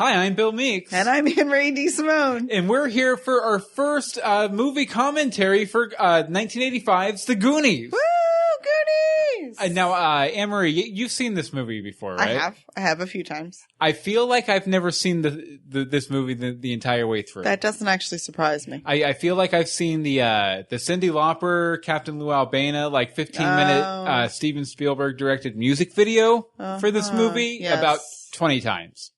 Hi, I'm Bill Meeks. And I'm Henry DeSimone. And we're here for our first movie commentary for 1985's The Goonies. Woo! Goonies! Now, Anne-Marie, you've seen this movie before, right? I have a few times. I feel like I've never seen this movie the entire way through. That doesn't actually surprise me. I feel like I've seen the Cyndi Lauper, Captain Lou Albana, like 15-minute Steven Spielberg directed music video for this movie about 20 times.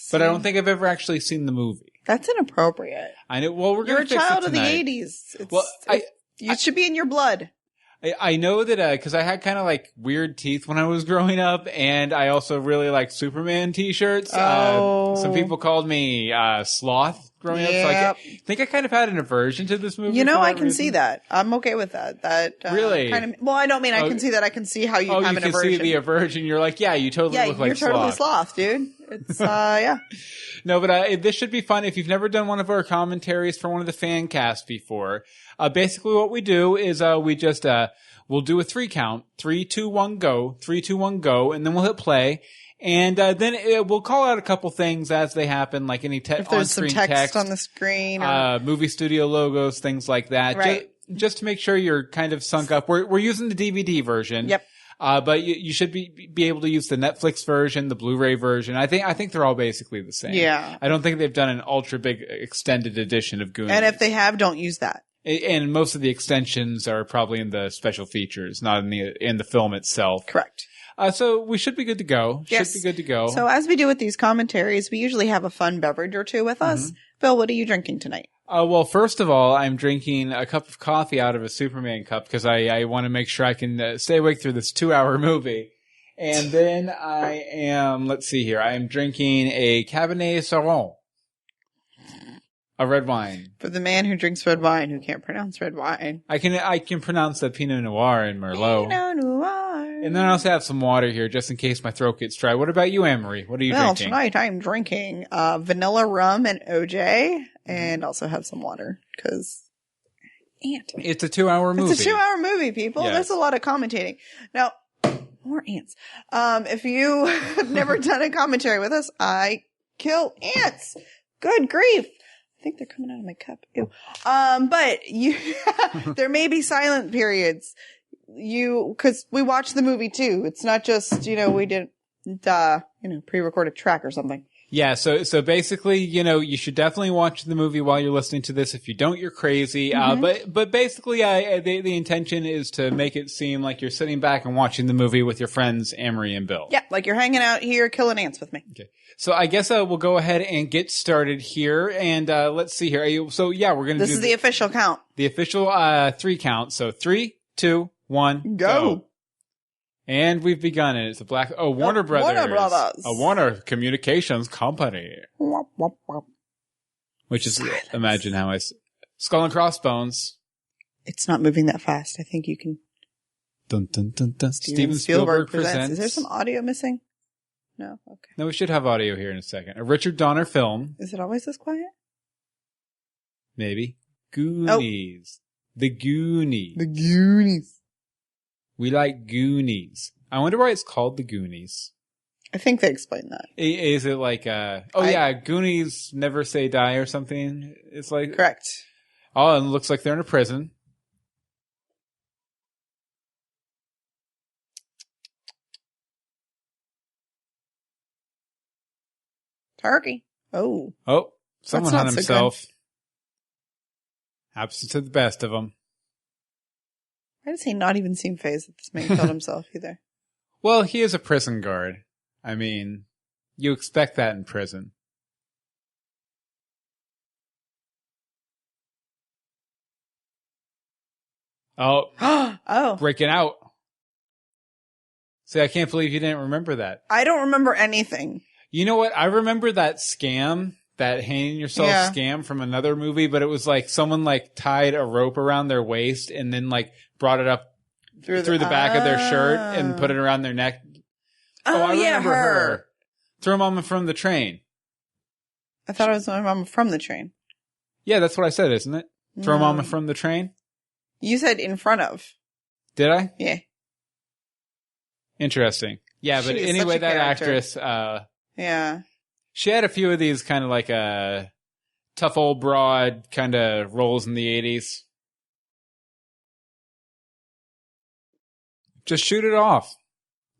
But I don't think I've ever actually seen the movie. That's inappropriate. I know. Well, we're going to fix it tonight. You're a child of the 80s. It should be in your blood. I know that because I had kind of like weird teeth when I was growing up, and I also really like Superman t-shirts. Some people called me Sloth growing up, so I think I kind of had an aversion to this movie. You know, I can see that. I'm okay with that. Really? Well, I don't mean I can see that. I can see how you have an aversion. Oh, you can see the aversion. You're like, yeah, you totally look like Sloth. You're totally Sloth, dude. It's, yeah. No, but this should be fun. If you've never done one of our commentaries for one of the fan casts before, basically what we do is we just we'll do a 3 count. 3, 2, 1, go. 3, 2, 1, go. And then we'll hit play. And then we'll call out a couple things as they happen, like any if there's some text on the screen. Or... movie studio logos, things like that. Right. Just to make sure you're kind of sunk up. We're using the DVD version. Yep. But you should be able to use the Netflix version, the Blu-ray version. I think they're all basically the same. Yeah. I don't think they've done an ultra big extended edition of Goonies. And if they have, don't use that. And most of the extensions are probably in the special features, not in the film itself. Correct. So we should be good to go. Yes. Should be good to go. So as we do with these commentaries, we usually have a fun beverage or two with us. Bill, what are you drinking tonight? Well, first of all, I'm drinking a cup of coffee out of a Superman cup because I want to make sure I can stay awake through this 2-hour movie. And then I am, let's see here, I am drinking a Cabernet Sauvignon, a red wine. For the man who drinks red wine, who can't pronounce red wine. I can pronounce the Pinot Noir and Merlot. Pinot Noir. And then I also have some water here just in case my throat gets dry. What about you, Anne-Marie? What are you drinking? Well, tonight I'm drinking vanilla rum and OJ, and also have some water because ant. It's a 2-hour movie. It's a 2-hour movie, people. Yes. There's a lot of commentating. Now, more ants. If you have never done a commentary with us, I kill ants. Good grief. I think they're coming out of my cup. Ew. But there may be silent periods. Cause we watched the movie too. It's not just, we didn't, pre-record a track or something. Yeah. So basically, you should definitely watch the movie while you're listening to this. If you don't, you're crazy. But basically, the intention is to make it seem like you're sitting back and watching the movie with your friends, Amory and Bill. Yeah. Like you're hanging out here killing ants with me. Okay. So I guess we'll go ahead and get started here. And let's see here. So yeah, we're going to do... This is the official count. The official 3 count. So 3, 2, 1, go. And we've begun it. It's a Warner Brothers. Warner Brothers. A Warner Communications company. Which is, Silence. imagine how Skull and Crossbones. It's not moving that fast. I think you can... Dun, dun, dun, dun. Steven Spielberg presents. Is there some audio missing? No? Okay. No, we should have audio here in a second. A Richard Donner film. Is it always this quiet? Maybe. Goonies. The Goonies. The Goonies. We like Goonies. I wonder why it's called The Goonies. I think they explained that. Is it like, Goonies never say die or something? It's like... Correct. Oh, and it looks like they're in a prison. Turkey. Oh. Oh, someone That's hung not so himself. Happens to the best of them. Why does he not even seem phased that this man killed himself either? Well, he is a prison guard. I mean, you expect that in prison. Oh. Oh. Breaking out. See, I can't believe you didn't remember that. I don't remember anything. You know what? I remember that scam, that hanging yourself scam from another movie, but it was like someone like tied a rope around their waist and then like brought it up through the back of their shirt and put it around their neck. I remember her. Throw Mama from the Train. I thought it was my Mama from the Train. Yeah, that's what I said, isn't it? Throw Mama from the Train? You said in front of. Did I? Yeah. Interesting. Yeah, but anyway, that actress, yeah. She had a few of these kind of like tough old broad kind of roles in the 80s. Just shoot it off.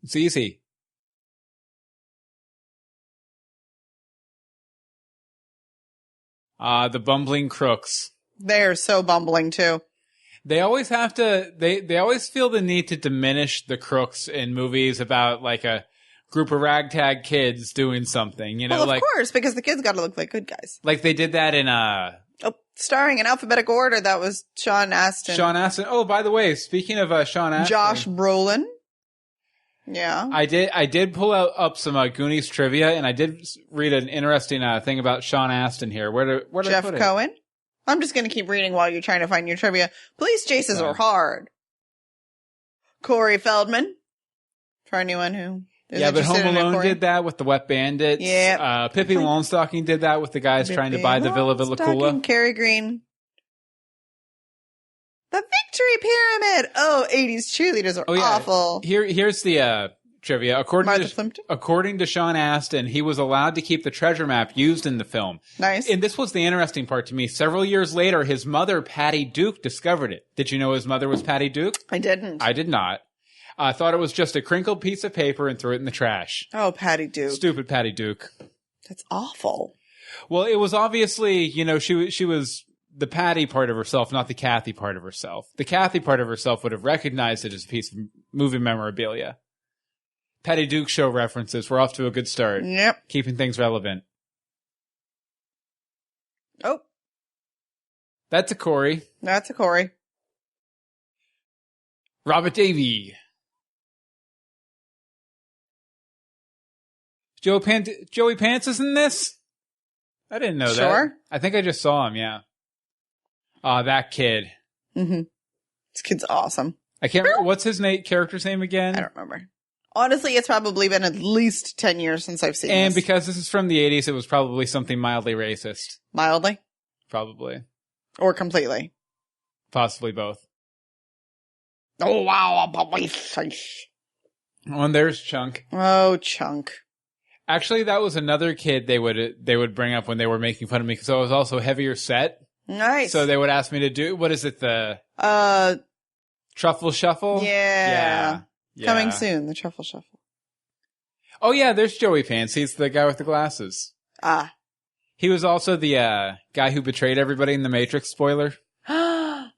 It's easy. The bumbling crooks. They're so bumbling too. They always have to, they always feel the need to diminish the crooks in movies about like a group of ragtag kids doing something, you know? Well, of course, because the kids gotta look like good guys. Like they did that in, starring in alphabetical order, that was Sean Astin. Sean Astin. Oh, by the way, speaking of Sean Astin. Josh Brolin. Yeah. I did pull up some Goonies trivia, and I did read an interesting thing about Sean Astin here. Where did Jeff I put Cohen? I'm just going to keep reading while you're trying to find your trivia. Police chases are hard. Corey Feldman. For anyone who is Yeah, but interested Home in Alone Corey. did that with the Wet Bandits. Yeah. Pippi Longstocking did that with the guys trying to buy the Villa Villacula. Cary Green. The Victory Pyramid. Oh, 80s cheerleaders are awful. Here's the trivia. Martha Plimpton? According to Sean Astin, he was allowed to keep the treasure map used in the film. Nice. And this was the interesting part to me. Several years later, his mother, Patty Duke, discovered it. Did you know his mother was Patty Duke? I didn't. I did not. I thought it was just a crinkled piece of paper and threw it in the trash. Oh, Patty Duke. Stupid Patty Duke. That's awful. Well, it was obviously, you know, she was the Patty part of herself, not the Kathy part of herself. The Kathy part of herself would have recognized it as a piece of movie memorabilia. Patty Duke show references. We're off to a good start. Yep. Keeping things relevant. Oh. That's a Corey. That's a Corey. Robert Davey. Joey Pants is in this? I didn't know that. Sure. I think I just saw him, yeah. That kid. Mm-hmm. This kid's awesome. I can't remember. What's his character's name again? I don't remember. Honestly, it's probably been at least 10 years since I've seen And this. because this is from the 80s, it was probably something mildly racist. Mildly? Probably. Or completely? Possibly both. Oh, wow. Oh, and there's Chunk. Oh, Chunk. Actually, that was another kid they would bring up when they were making fun of me because I was also heavier set. Nice. So they would ask me to do, what is it, the Truffle Shuffle? Yeah. Yeah. Coming soon, the Truffle Shuffle. Oh yeah, there's Joey Pants. He's the guy with the glasses. Ah. He was also the guy who betrayed everybody in the Matrix, spoiler. Oh.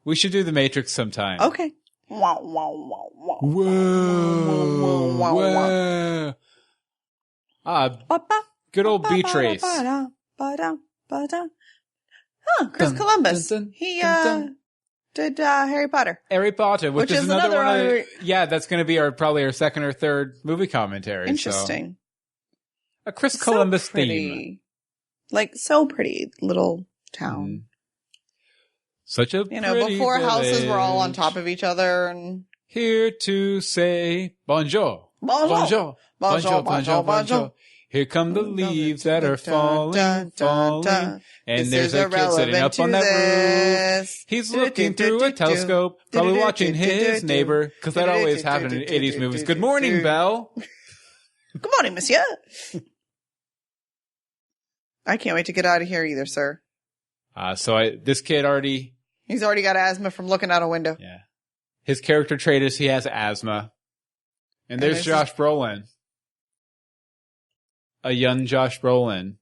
We should do the Matrix sometime. Okay. Wow, wow, wow, wow. Whoa. Whoa. Good old B-Trace. Chris Columbus. He did Harry Potter. Harry Potter, which is another one. other- Yeah, that's going to be probably our second or third movie commentary. Interesting. So. A Chris Columbus pretty. theme. Like, so pretty little town. Such a before houses were all on top of each other and... Here to say bonjour. Bonjour. Bonjour. Bonjour, bonjour, bonjour. Here come the leaves that are falling, falling. And there's a kid sitting up on that roof. He's looking through a telescope, probably watching his neighbor, because that always happened in 80s movies. Good morning, Belle. Good morning, monsieur. I can't wait to get out of here either, sir. This kid already... He's already got asthma from looking out a window. Yeah. His character trait is he has asthma. And there's Josh Brolin. A young Josh Brolin.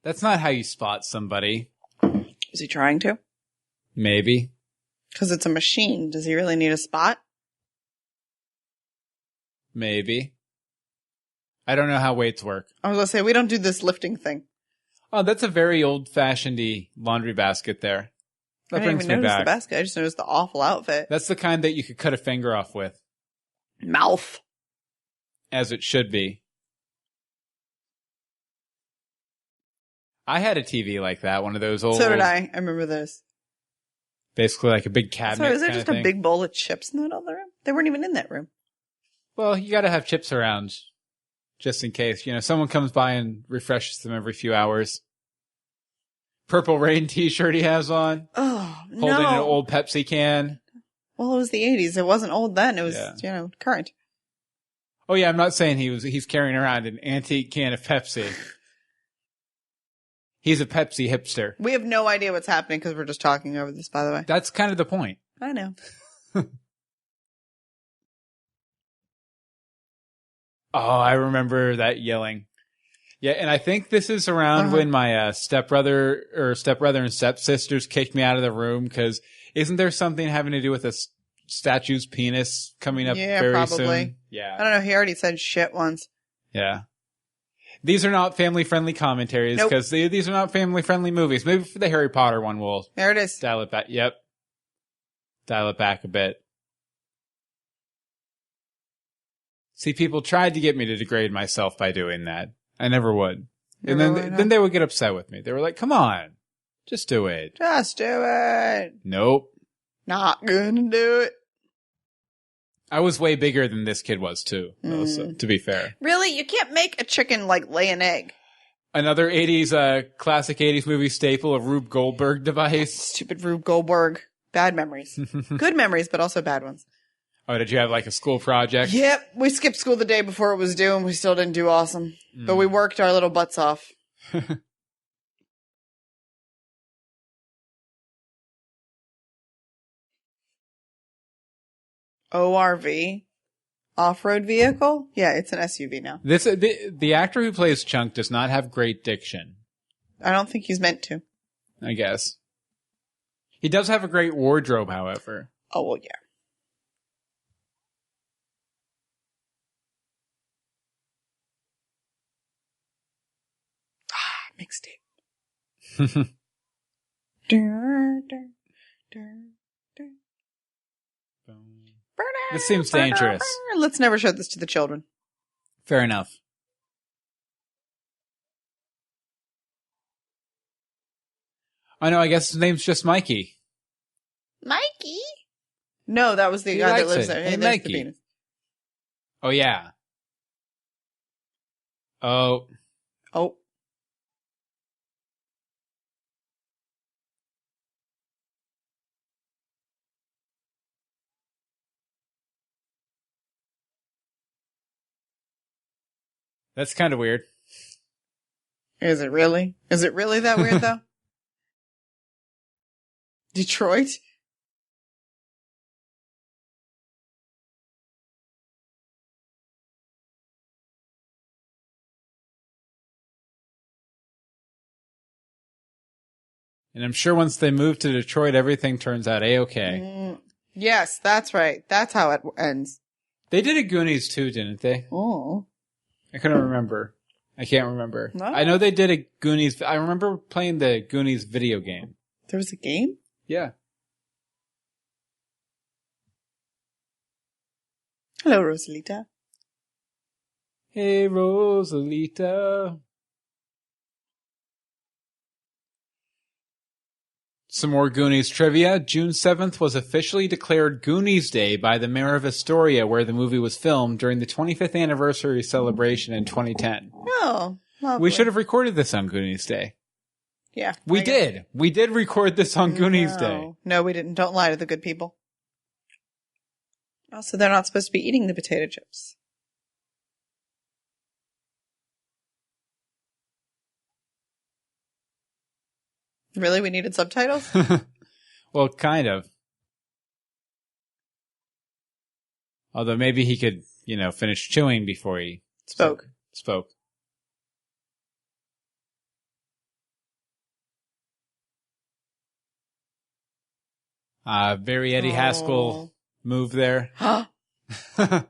That's not how you spot somebody. Is he trying to? Maybe. Because it's a machine. Does he really need a spot? Maybe. I don't know how weights work. I was going to say, we don't do this lifting thing. Oh, that's a very old-fashioned-y laundry basket there. That I didn't brings even me notice back. the basket. I just noticed the awful outfit. That's the kind that you could cut a finger off with. Mouth. As it should be. I had a TV like that, one of those old... So did I. I remember those. Basically like a big cabinet. So is there just a big bowl of chips in that other room? They weren't even in that room. Well, you gotta have chips around. Just in case. Someone comes by and refreshes them every few hours. Purple Rain t-shirt he has on. Oh, Holding an old Pepsi can. Well, it was the 80s. It wasn't old then. It was, current. Oh yeah, I'm not saying he's carrying around an antique can of Pepsi. He's a Pepsi hipster. We have no idea what's happening because we're just talking over this, by the way. That's kind of the point. I know. Oh, I remember that yelling. Yeah, and I think this is around when my stepbrother and stepsisters kicked me out of the room because isn't there something having to do with a statue's penis coming up very probably. soon? Yeah. I don't know. He already said shit once. Yeah. These are not family-friendly commentaries because these are not family-friendly movies. Maybe for the Harry Potter one, we'll there it is. Dial it back. Yep. Dial it back a bit. See, people tried to get me to degrade myself by doing that. I never would. And then they would get upset with me. They were like, come on. Just do it. Just do it. Nope. Not gonna do it. I was way bigger than this kid was, too, so, to be fair. Really? You can't make a chicken, lay an egg. Another 80s, classic 80s movie staple, a Rube Goldberg device. Stupid Rube Goldberg. Bad memories. Good memories, but also bad ones. Oh, did you have, a school project? Yep. We skipped school the day before it was due, and we still didn't do awesome. But we worked our little butts off. ORV? Off-road vehicle? Yeah, it's an SUV now. The actor who plays Chunk does not have great diction. I don't think he's meant to. I guess. He does have a great wardrobe, however. Oh, well, yeah. Mixtape. This seems dangerous. Let's never show this to the children. Fair enough. I know, I guess his name's just Mikey. Mikey? No, that was the guy that lives there. Hey, Mikey. The oh, yeah. Oh. That's kind of weird. Is it really? Is it really that weird, though? Detroit? And I'm sure once they move to Detroit, everything turns out A-okay. Yes, that's right. That's how it ends. They did a Goonies too, didn't they? Oh. I couldn't remember. I can't remember. No. I know they did a Goonies. I remember playing the Goonies video game. There was a game? Yeah. Hello, Rosalita. Hey, Rosalita. Some more Goonies trivia. June 7th was officially declared Goonies Day by the mayor of Astoria, where the movie was filmed during the 25th anniversary celebration in 2010. Oh, lovely. We should have recorded this on Goonies Day. Yeah. We did. We did record this on Goonies Day. No, we didn't. Don't lie to the good people. Also, they're not supposed to be eating the potato chips. Really? We needed subtitles? Well, kind of. Although maybe he could, finish chewing before he spoke. Very Eddie Haskell move there. The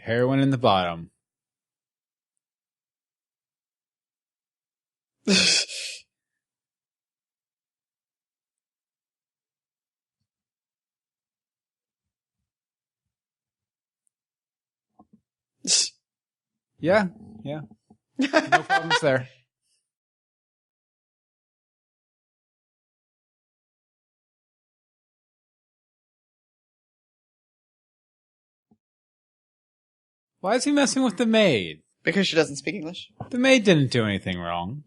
heroin in the bottom. Yeah. No problems there. Why is he messing with the maid? Because she doesn't speak English. The maid didn't do anything wrong.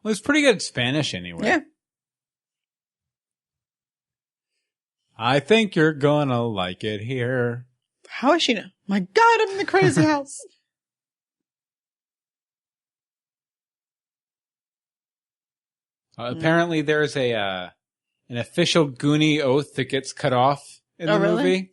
Well, it's pretty good at Spanish anyway. Yeah. I think you're gonna like it here. How is she now? My God, I'm in the crazy house. Apparently there's an official Goonie oath that gets cut off in the really? movie.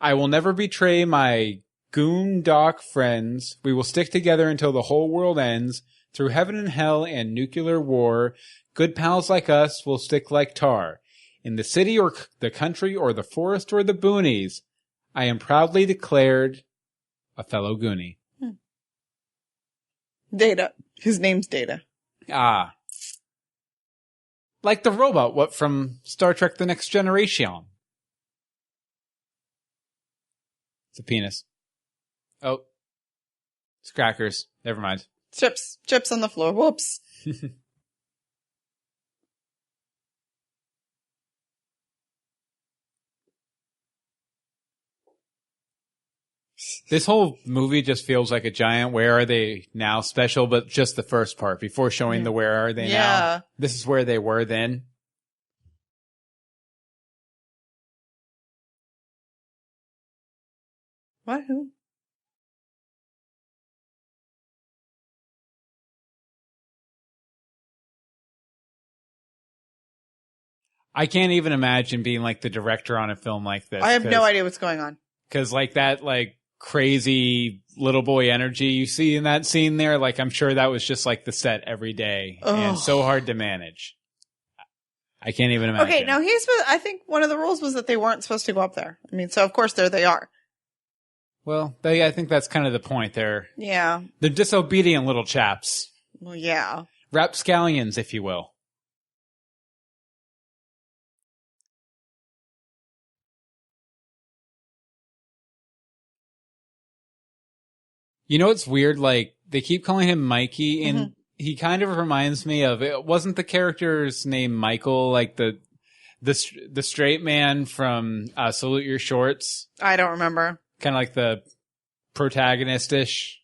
I will never betray my Goondock friends. We will stick together until the whole world ends. Through heaven and hell and nuclear war, good pals like us will stick like tar. In the city or the country or the forest or the boonies, I am proudly declared a fellow Goonie. Data. His name's Data. Ah. Like the robot, what from Star Trek The Next Generation. It's a penis. Oh. It's crackers. Never mind. Chips on the floor. Whoops. This whole movie just feels like a giant Where Are They Now special, but just the first part before showing the Where Are They Now. This is where they were then. What? Who? I can't even imagine being like the director on a film like this. I have no idea what's going on. Because like that like crazy little boy energy you see in that scene there, like I'm sure that was just like the set every day. And so hard to manage. I can't even imagine. Okay, now I think one of the rules was that they weren't supposed to go up there. I mean, so of course there they are. Well, I think that's kind of the point there. Yeah. They're disobedient little chaps. Well, yeah. Rapscallions, if you will. You know what's weird? Like, they keep calling him Mikey, and he kind of reminds me of, it wasn't the character's name Michael, like the straight man from Salute Your Shorts? I don't remember. Kind of like the protagonist-ish.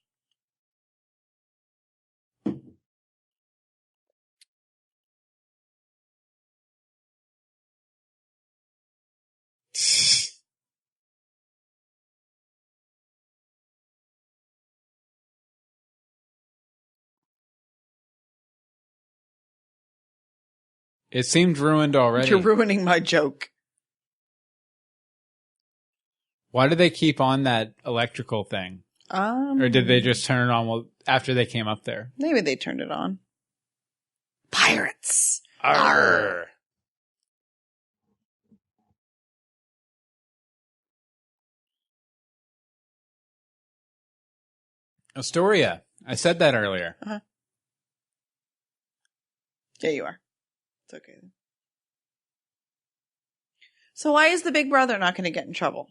It seemed ruined already. You're ruining my joke. Why did they keep on that electrical thing? Or did they just turn it on after they came up there? Maybe they turned it on. Pirates! Arr! Astoria. I said that earlier. Uh-huh. Yeah, you are. It's okay. So why is the big brother not going to get in trouble?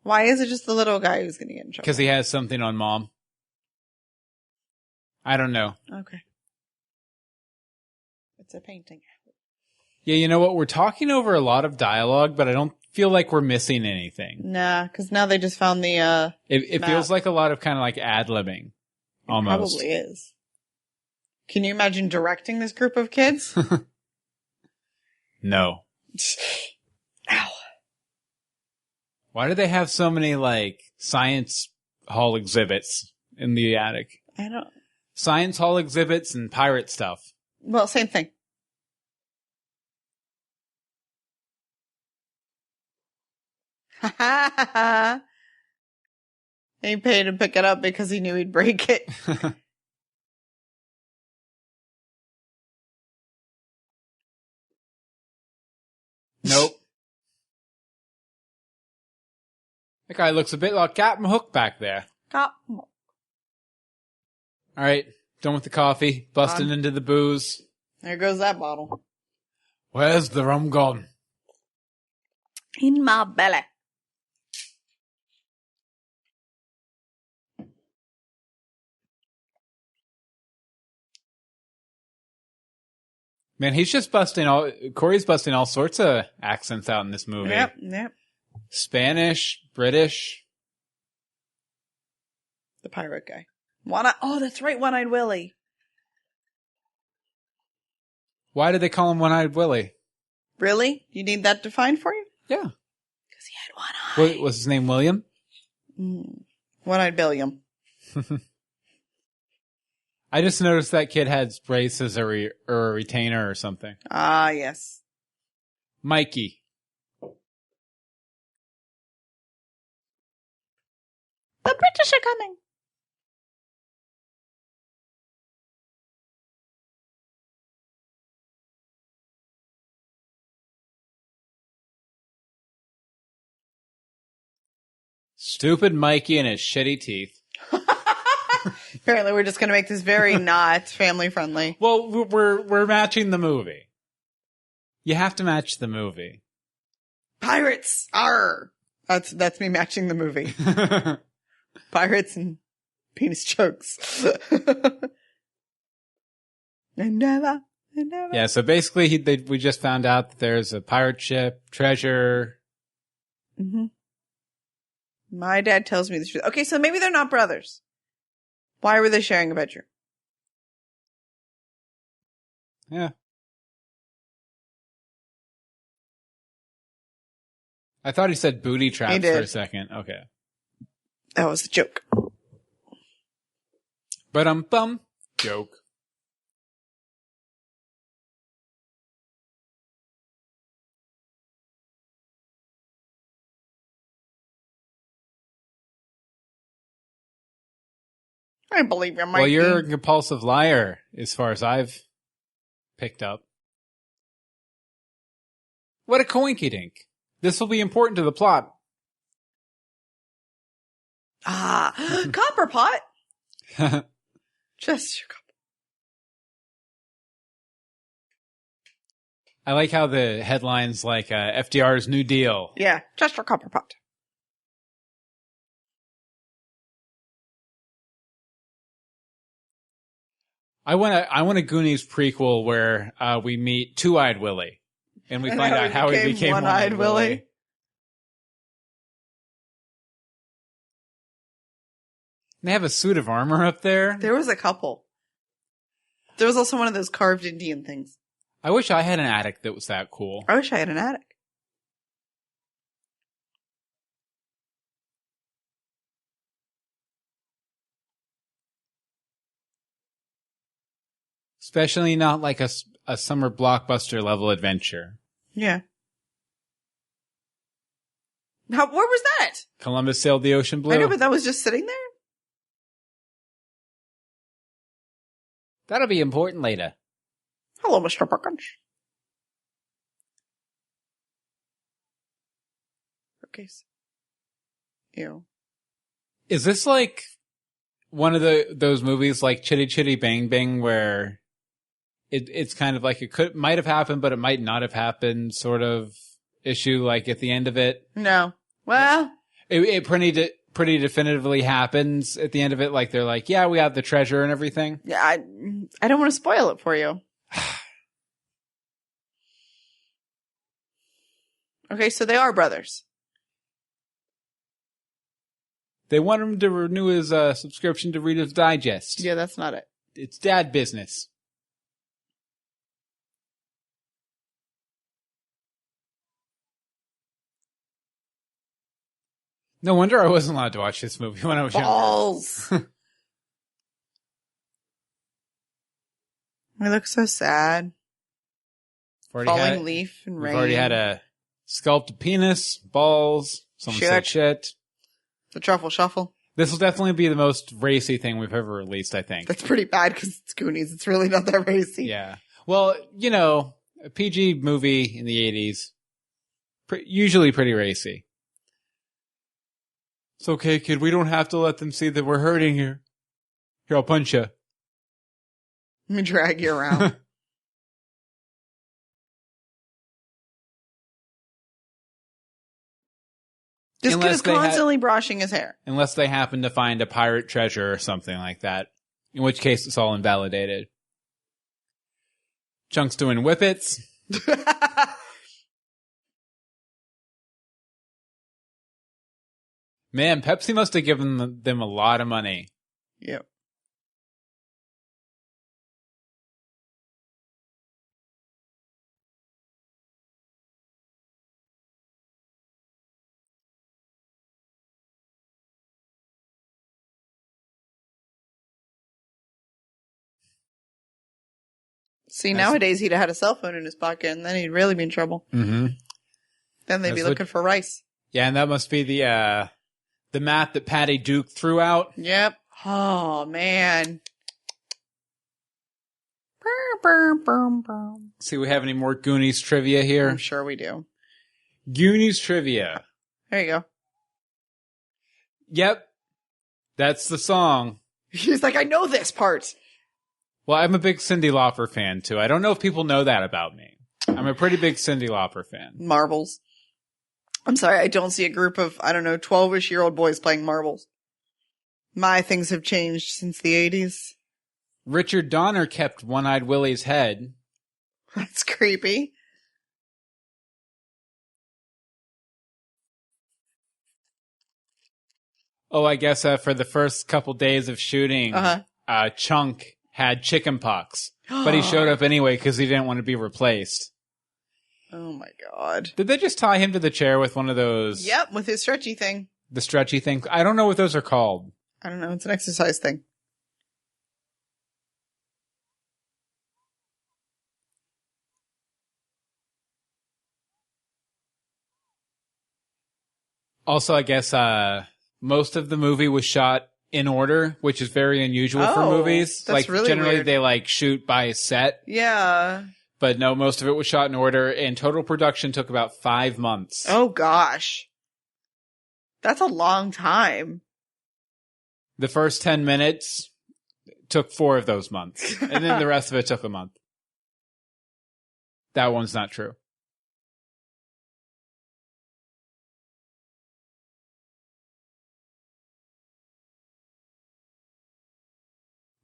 Why is it just the little guy who's going to get in trouble? Because he has something on Mom. I don't know. Okay. It's a painting. Yeah, you know what? We're talking over a lot of dialogue, but I don't feel like we're missing anything. Nah, because now they just found the It feels like a lot of kind of like ad-libbing. Almost. Probably is. Can you imagine directing this group of kids? No. Ow. Why do they have so many, like, science hall exhibits in the attic? I don't... Science hall exhibits and pirate stuff. Well, same thing. Ha ha ha ha. He paid to pick it up because he knew he'd break it. Nope. That guy looks a bit like Captain Hook back there. All right, done with the coffee, busting into the booze. There goes that bottle. Where's the rum gone? In my belly. Man, Corey's busting all sorts of accents out in this movie. Yep. Spanish, British. The pirate guy. Oh, that's right, One-Eyed Willie. Why did they call him One-Eyed Willie? Really? You need that defined for you? Yeah. Because he had one eye. Was his name William? One-Eyed Billiam. I just noticed that kid had braces or a retainer or something. Ah, yes. Mikey. The British are coming. Stupid Mikey and his shitty teeth. Apparently, we're just going to make this very not family friendly. Well, we're matching the movie. You have to match the movie. Pirates! Arr! That's me matching the movie. Pirates and penis jokes. and never. Yeah, so basically we just found out that there's a pirate ship, treasure. Mm-hmm. My dad tells me the truth. Okay, so maybe they're not brothers. Why were they sharing a bedroom? Yeah. I thought he said booty traps for a second. Okay. That was a joke. But joke. I believe you, Mikey. Well, you're a compulsive liar, as far as I've picked up. What a coinkydink. This will be important to the plot. Ah, copper pot. Just your copper. I like how the headline's like FDR's New Deal. Yeah, just your copper pot. I want a Goonies prequel where we meet Two-Eyed Willie, and we find out how he became One-Eyed Willie. They have a suit of armor up there. There was a couple. There was also one of those carved Indian things. I wish I had an attic that was that cool. I wish I had an attic. Especially not like a summer blockbuster level adventure. Yeah. Where was that? Columbus sailed the ocean blue. I know, but that was just sitting there? That'll be important later. Hello, Mr. Perkins. Okay. Ew. Is this like one of those movies like Chitty Chitty Bang Bang where it's kind of like might have happened, but it might not have happened sort of issue like at the end of it? No. Well, it pretty definitively happens at the end of it. Like they're like, yeah, we have the treasure and everything. yeah, I don't want to spoil it for you. Okay, so they are brothers. They want him to renew his subscription to Reader's Digest. Yeah, that's not it. It's dad business. No wonder I wasn't allowed to watch this movie when I was Balls. younger. We look so sad. Falling leaf and rain. We've already had a sculpted penis, balls, someone said shit. The truffle shuffle. This will definitely be the most racy thing we've ever released, I think. That's pretty bad because it's Goonies. It's really not that racy. Yeah. Well, a PG movie in the 80s, usually pretty racy. It's okay, kid. We don't have to let them see that we're hurting here. Here, I'll punch you. Let me drag you around. This kid is constantly brushing his hair. Unless they happen to find a pirate treasure or something like that. In which case, it's all invalidated. Chunk's doing whippets. Man, Pepsi must have given them a lot of money. Yep. See, nowadays he'd have had a cell phone in his pocket, and then he'd really be in trouble. Mm-hmm. Then they'd be looking for rice. Yeah, and that must be the map that Patty Duke threw out. Yep. Oh, man. See, we have any more Goonies trivia here? I'm sure we do. Goonies trivia. There you go. Yep. That's the song. He's like, I know this part. Well, I'm a big Cyndi Lauper fan, too. I don't know if people know that about me. I'm a pretty big Cyndi Lauper fan. Marbles. I'm sorry, I don't see a group of, 12-ish-year-old boys playing marbles. My things have changed since the 80s. Richard Donner kept One-Eyed Willie's head. That's creepy. Oh, I guess for the first couple days of shooting, Chunk had chicken pox. But he showed up anyway because he didn't want to be replaced. Oh my god. Did they just tie him to the chair with one of those? Yep, with his stretchy thing. The stretchy thing? I don't know what those are called. I don't know, it's an exercise thing. Also, I guess most of the movie was shot in order, which is very unusual for movies. That's really generally weird. they shoot by set. Yeah. But no, most of it was shot in order, and total production took about 5 months. Oh gosh. That's a long time. The first 10 minutes took 4 of those months, and then the rest of it took a month. That one's not true.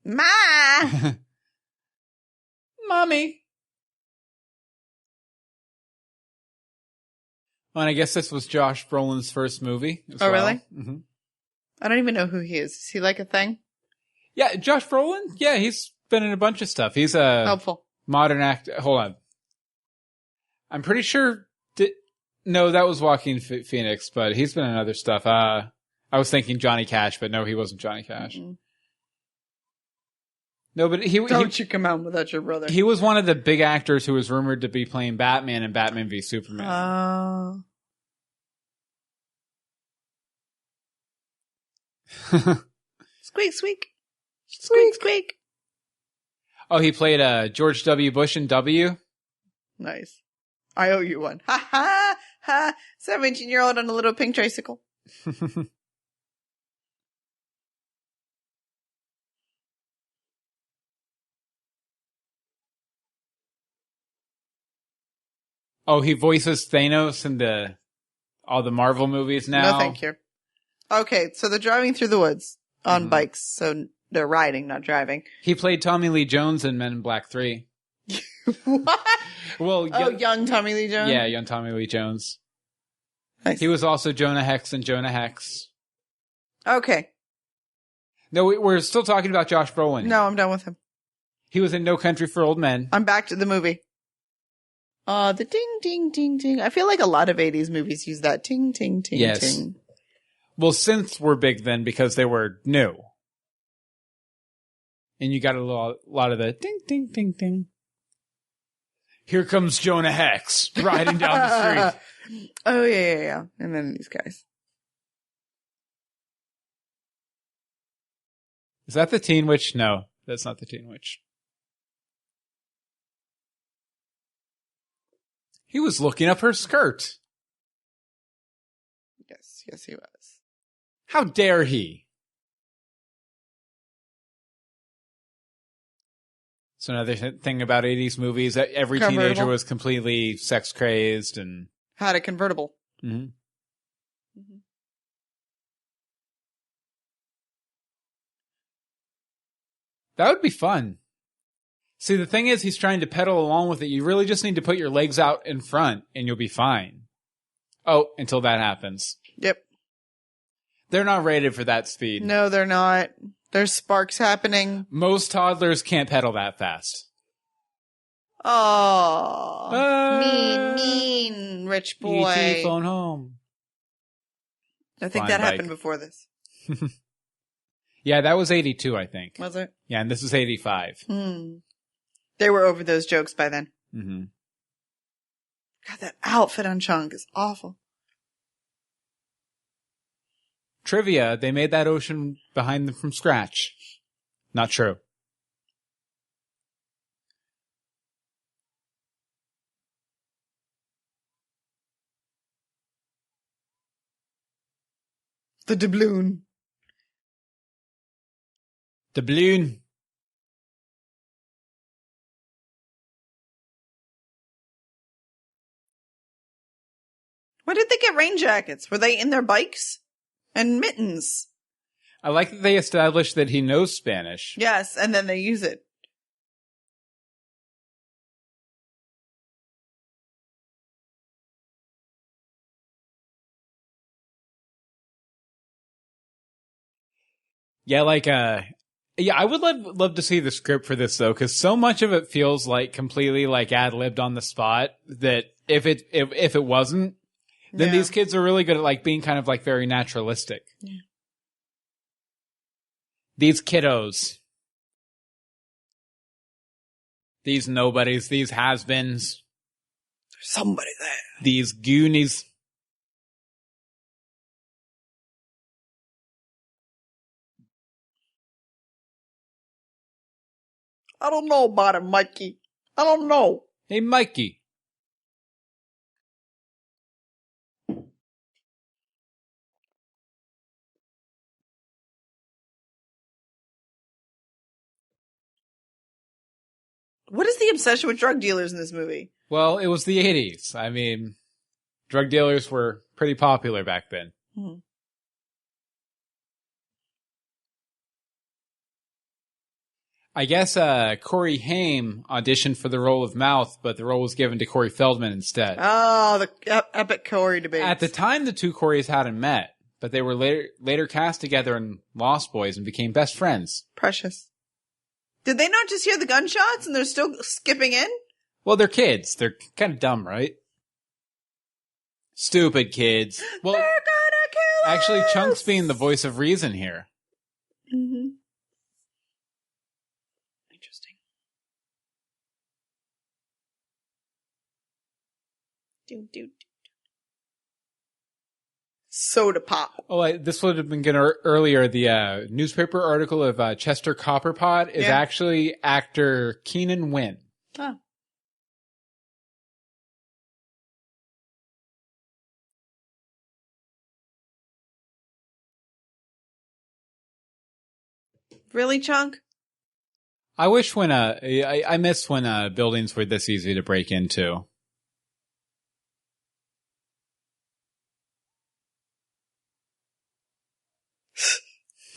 Ma! Mommy. Well, and I guess this was Josh Brolin's first movie as well. Really? Mm-hmm. I don't even know who he is. Is he like a thing? Yeah, Josh Brolin? Yeah, he's been in a bunch of stuff. He's a helpful modern actor. Hold on. I'm pretty sure... No, that was Joaquin Phoenix, but he's been in other stuff. I was thinking Johnny Cash, but no, he wasn't Johnny Cash. Mm-hmm. No, but Don't you come out without your brother. He was one of the big actors who was rumored to be playing Batman in Batman v Superman. Squeak, squeak. Squeak, squeak. Oh, he played George W. Bush in W? Nice. I owe you one. Ha ha ha. 17-year-old on a little pink tricycle. Oh, he voices Thanos in all the Marvel movies now? No, thank you. Okay, so they're driving through the woods on bikes, so they're riding, not driving. He played Tommy Lee Jones in Men in Black 3. What? Well, young Tommy Lee Jones? Yeah, young Tommy Lee Jones. Nice. He was also Jonah Hex in Jonah Hex. Okay. No, we're still talking about Josh Brolin. No, I'm done with him. He was in No Country for Old Men. I'm back to the movie. The ding, ding, ding, ding. I feel like a lot of 80s movies use that ting, ting, ting, yes. ting. Well, synths were big then because they were new. And you got a lot of the ding, ding, ding, ding. Here comes Jonah Hex riding down the street. Oh, yeah. And then these guys. Is that the Teen Witch? No, that's not the Teen Witch. He was looking up her skirt. Yes, he was. How dare he? So another thing about 80s movies, every teenager was completely sex crazed and had a convertible. Mm-hmm. That would be fun. See, the thing is, he's trying to pedal along with it. You really just need to put your legs out in front, and you'll be fine. Oh, until that happens. Yep. They're not rated for that speed. No, they're not. There's sparks happening. Most toddlers can't pedal that fast. Oh, mean, rich boy. E.T. phone home. I think Flying that bike. happened before this. Yeah, that was 82, I think. Was it? Yeah, and this is 85. They were over those jokes by then. Mm-hmm. God, that outfit on Chunk is awful. Trivia, they made that ocean behind them from scratch. Not true. The doubloon. The balloon. Why did they get rain jackets? Were they in their bikes? And mittens. I like that they established that he knows Spanish. Yes, and then they use it. Yeah, I would love to see the script for this though, because so much of it feels like completely like ad-libbed on the spot that if it wasn't, then these kids are really good at like being kind of like very naturalistic. Yeah. These kiddos. These nobodies, these has-beens. There's somebody there. These Goonies. I don't know about him, Mikey. I don't know. Hey, Mikey. What is the obsession with drug dealers in this movie? Well, it was the 80s. I mean, drug dealers were pretty popular back then. Mm-hmm. I guess Corey Haim auditioned for the role of Mouth, but the role was given to Corey Feldman instead. Oh, the epic Corey debate. At the time, the two Coreys hadn't met, but they were later cast together in Lost Boys and became best friends. Precious. Did they not just hear the gunshots and they're still skipping in? Well, they're kids. They're kind of dumb, right? Stupid kids. Well, they're gonna kill us! Actually, Chunk's being the voice of reason here. Mm-hmm. Interesting. Do. Soda pop. Oh, this would have been good earlier. The newspaper article of Chester Copperpot is actually actor Keenan Wynn. Oh. Really, Chunk? I wish when I miss when buildings were this easy to break into.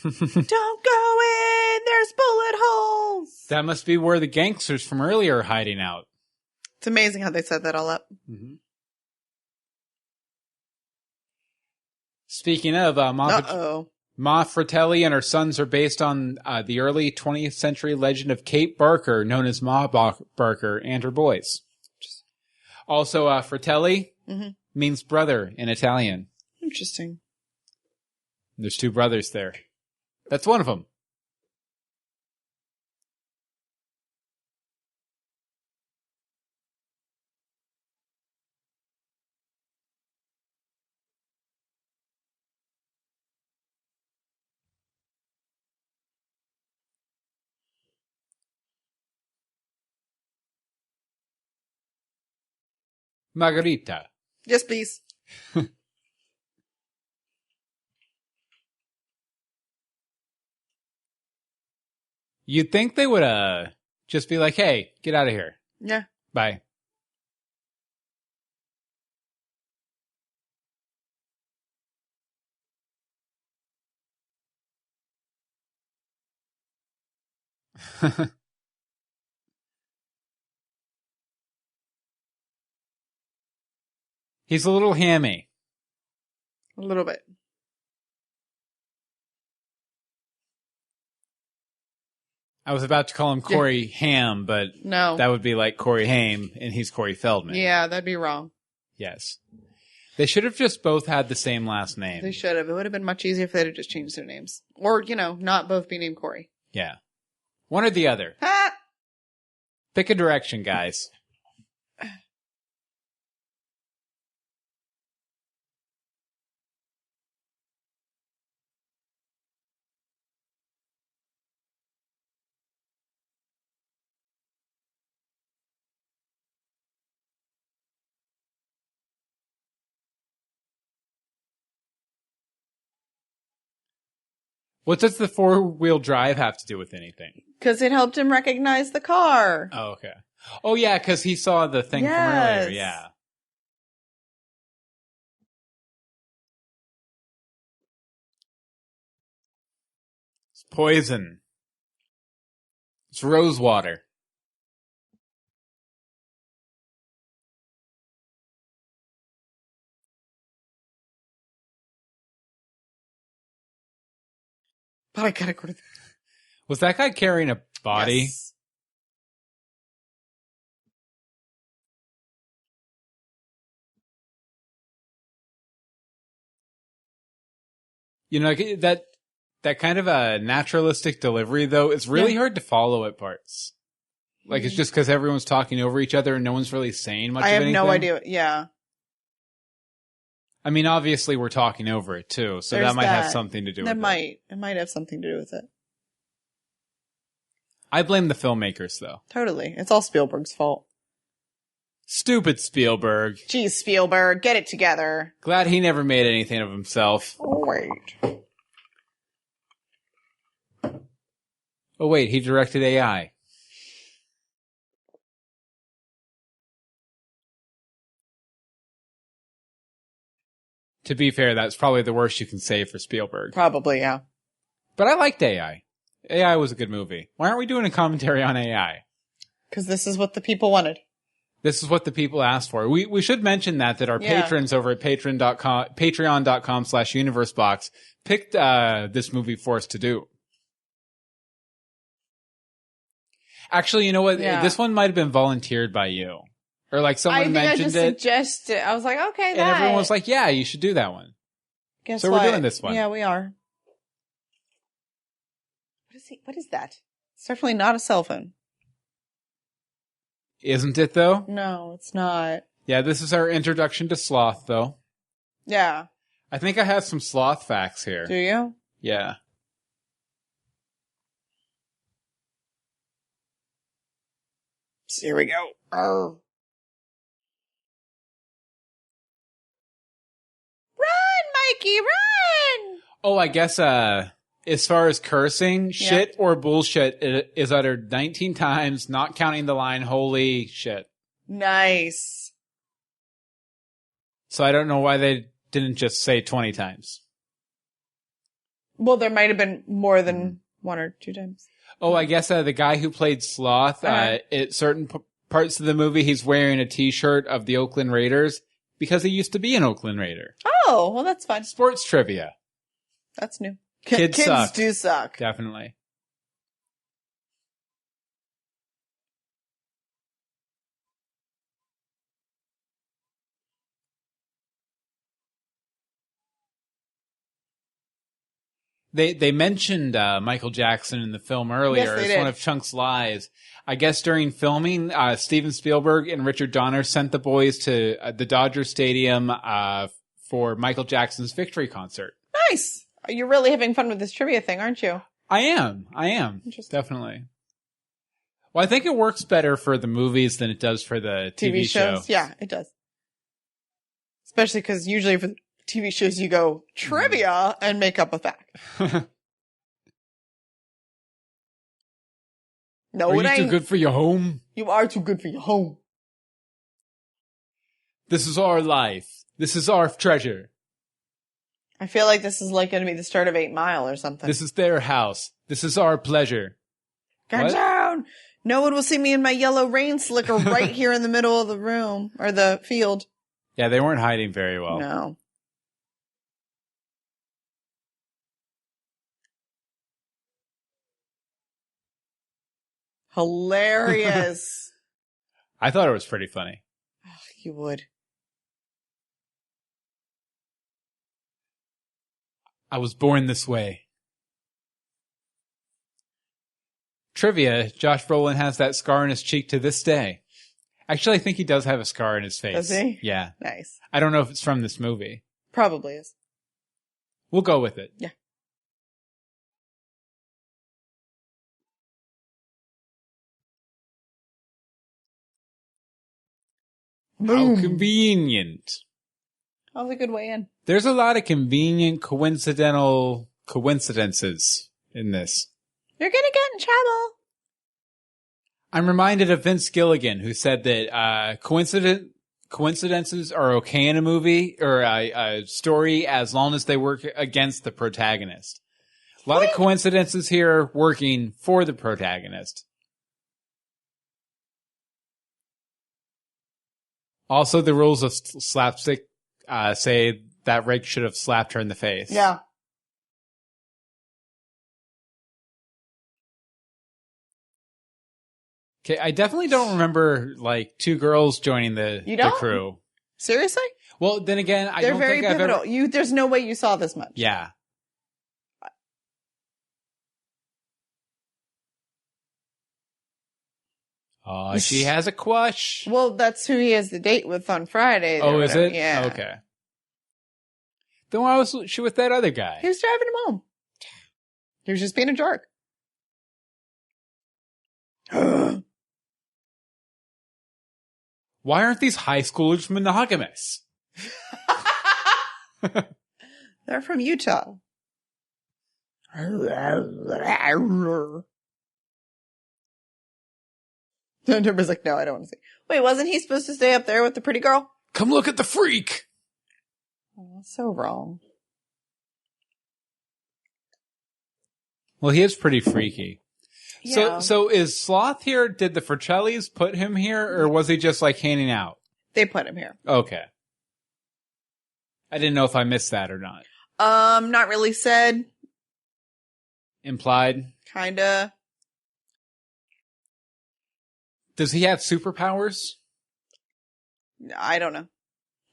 Don't go in! There's bullet holes! That must be where the gangsters from earlier are hiding out. It's amazing how they set that all up. Mm-hmm. Speaking of, Ma Fratelli and her sons are based on the early 20th century legend of Kate Barker, known as Ma Barker, and her boys. Also, Fratelli means brother in Italian. Interesting. There's two brothers there. That's one of them. Margarita. Yes, please. You'd think they would just be like, hey, get out of here. Yeah. Bye. He's a little hammy. A little bit. I was about to call him Corey Haim, but No. that would be like Corey Haim, and he's Corey Feldman. Yeah, that'd be wrong. Yes. They should have just both had the same last name. They should have. It would have been much easier if they'd have just changed their names. Or, not both be named Corey. Yeah. One or the other. Ha! Pick a direction, guys. What does the 4-wheel drive have to do with anything? Because it helped him recognize the car. Oh, okay. Oh, yeah, because he saw the thing from earlier. Yeah. It's poison. It's rose water. But I gotta go to Was that guy carrying a body? Yes. That kind of a naturalistic delivery, though, is really hard to follow at parts. Like, it's just because everyone's talking over each other and no one's really saying much of anything. I have no idea. Yeah. I mean, obviously we're talking over it, too, so that might have something to do with it. It might have something to do with it. I blame the filmmakers, though. Totally. It's all Spielberg's fault. Stupid Spielberg. Geez, Spielberg, get it together. Glad he never made anything of himself. Oh, wait. Oh, wait, he directed AI. To be fair, that's probably the worst you can say for Spielberg. Probably, yeah. But I liked AI. AI was a good movie. Why aren't we doing a commentary on AI? Because this is what the people wanted. This is what the people asked for. We should mention that our patrons over at patreon.com/universebox picked this movie for us to do. Actually, you know what? Yeah. This one might have been volunteered by you. Or like someone mentioned it. I suggested. I was like, okay, and everyone was like, yeah, you should do that one. Guess so what? We're doing this one. Yeah, we are. What is that? It's definitely not a cell phone. Isn't it, though? No, it's not. Yeah, this is our introduction to sloth, though. Yeah. I think I have some sloth facts here. Do you? Yeah. Here we go. Arr. Run, Mikey, run! Oh, I guess, as far as cursing, shit or bullshit is uttered 19 times, not counting the line, holy shit. Nice. So I don't know why they didn't just say 20 times. Well, there might have been more than 1 or 2 times. Oh, I guess the guy who played Sloth, at certain parts of the movie, he's wearing a t-shirt of the Oakland Raiders because he used to be an Oakland Raider. Oh, well, that's fun. Sports trivia. That's new. Kids suck. do suck. Definitely. They mentioned Michael Jackson in the film earlier. Yes, they as did. One of Chunk's lies. I guess during filming, Steven Spielberg and Richard Donner sent the boys to the Dodger Stadium for Michael Jackson's victory concert. Nice. You're really having fun with this trivia thing, aren't you? I am. Interesting. Definitely. Well, I think it works better for the movies than it does for the TV shows. Yeah, it does. Especially because usually for TV shows you go trivia and make up a fact. No, Are it you ain't. too good for your home? You are too good for your home. This is our life. This is our treasure. I feel like this is like going to be the start of 8 Mile or something. This is their house. This is our pleasure. Get What? down! No one will see me in my yellow rain slicker right here in the middle of the room, or the field. Yeah, they weren't hiding very well. No. Hilarious. I thought it was pretty funny. You would. I was born this way. Trivia, Josh Brolin has that scar on his cheek to this day. Actually, I think he does have a scar in his face. Does he? Yeah. Nice. I don't know if it's from this movie. Probably is. We'll go with it. Yeah. How convenient. That was a good way in. There's a lot of convenient coincidental coincidences in this. You're gonna get in trouble. I'm reminded of Vince Gilligan, who said that coincidences are okay in a movie or a story as long as they work against the protagonist. A lot of coincidences here working for the protagonist. Also, the rules of slapstick say that Rick should have slapped her in the face. Yeah. Okay, I definitely don't remember like two girls joining the crew. Seriously? Well, then again, I They're don't very think pivotal. I've ever. There's no way you saw this much. Yeah. Oh, she has a crush. Well, that's who he has the date with on Friday. Oh, is it? Yeah. Okay. Then why was she with that other guy? He was driving him home. He was just being a jerk. Why aren't these high schoolers monogamous? They're from Utah. Everybody's like, no, I don't want to see. Wait, wasn't he supposed to stay up there with the pretty girl? Come look at the freak. Oh, so wrong. Well, he is pretty freaky. Yeah. So is Sloth here? Did the Fratellis put him here, or was he just like hanging out? They put him here. Okay. I didn't know if I missed that or not. Not really said. Implied. Kinda. Does he have superpowers? I don't know.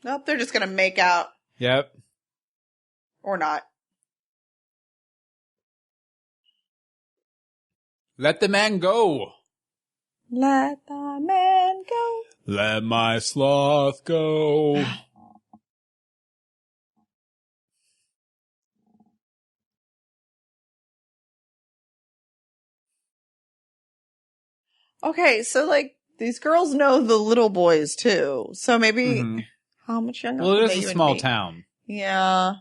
Nope, they're just gonna make out. Yep. Or not. Let the man go. Let the man go. Let my sloth go. Okay, so like these girls know the little boys too. So maybe how much younger? Well, are it they, is you a and small me? town. Yeah.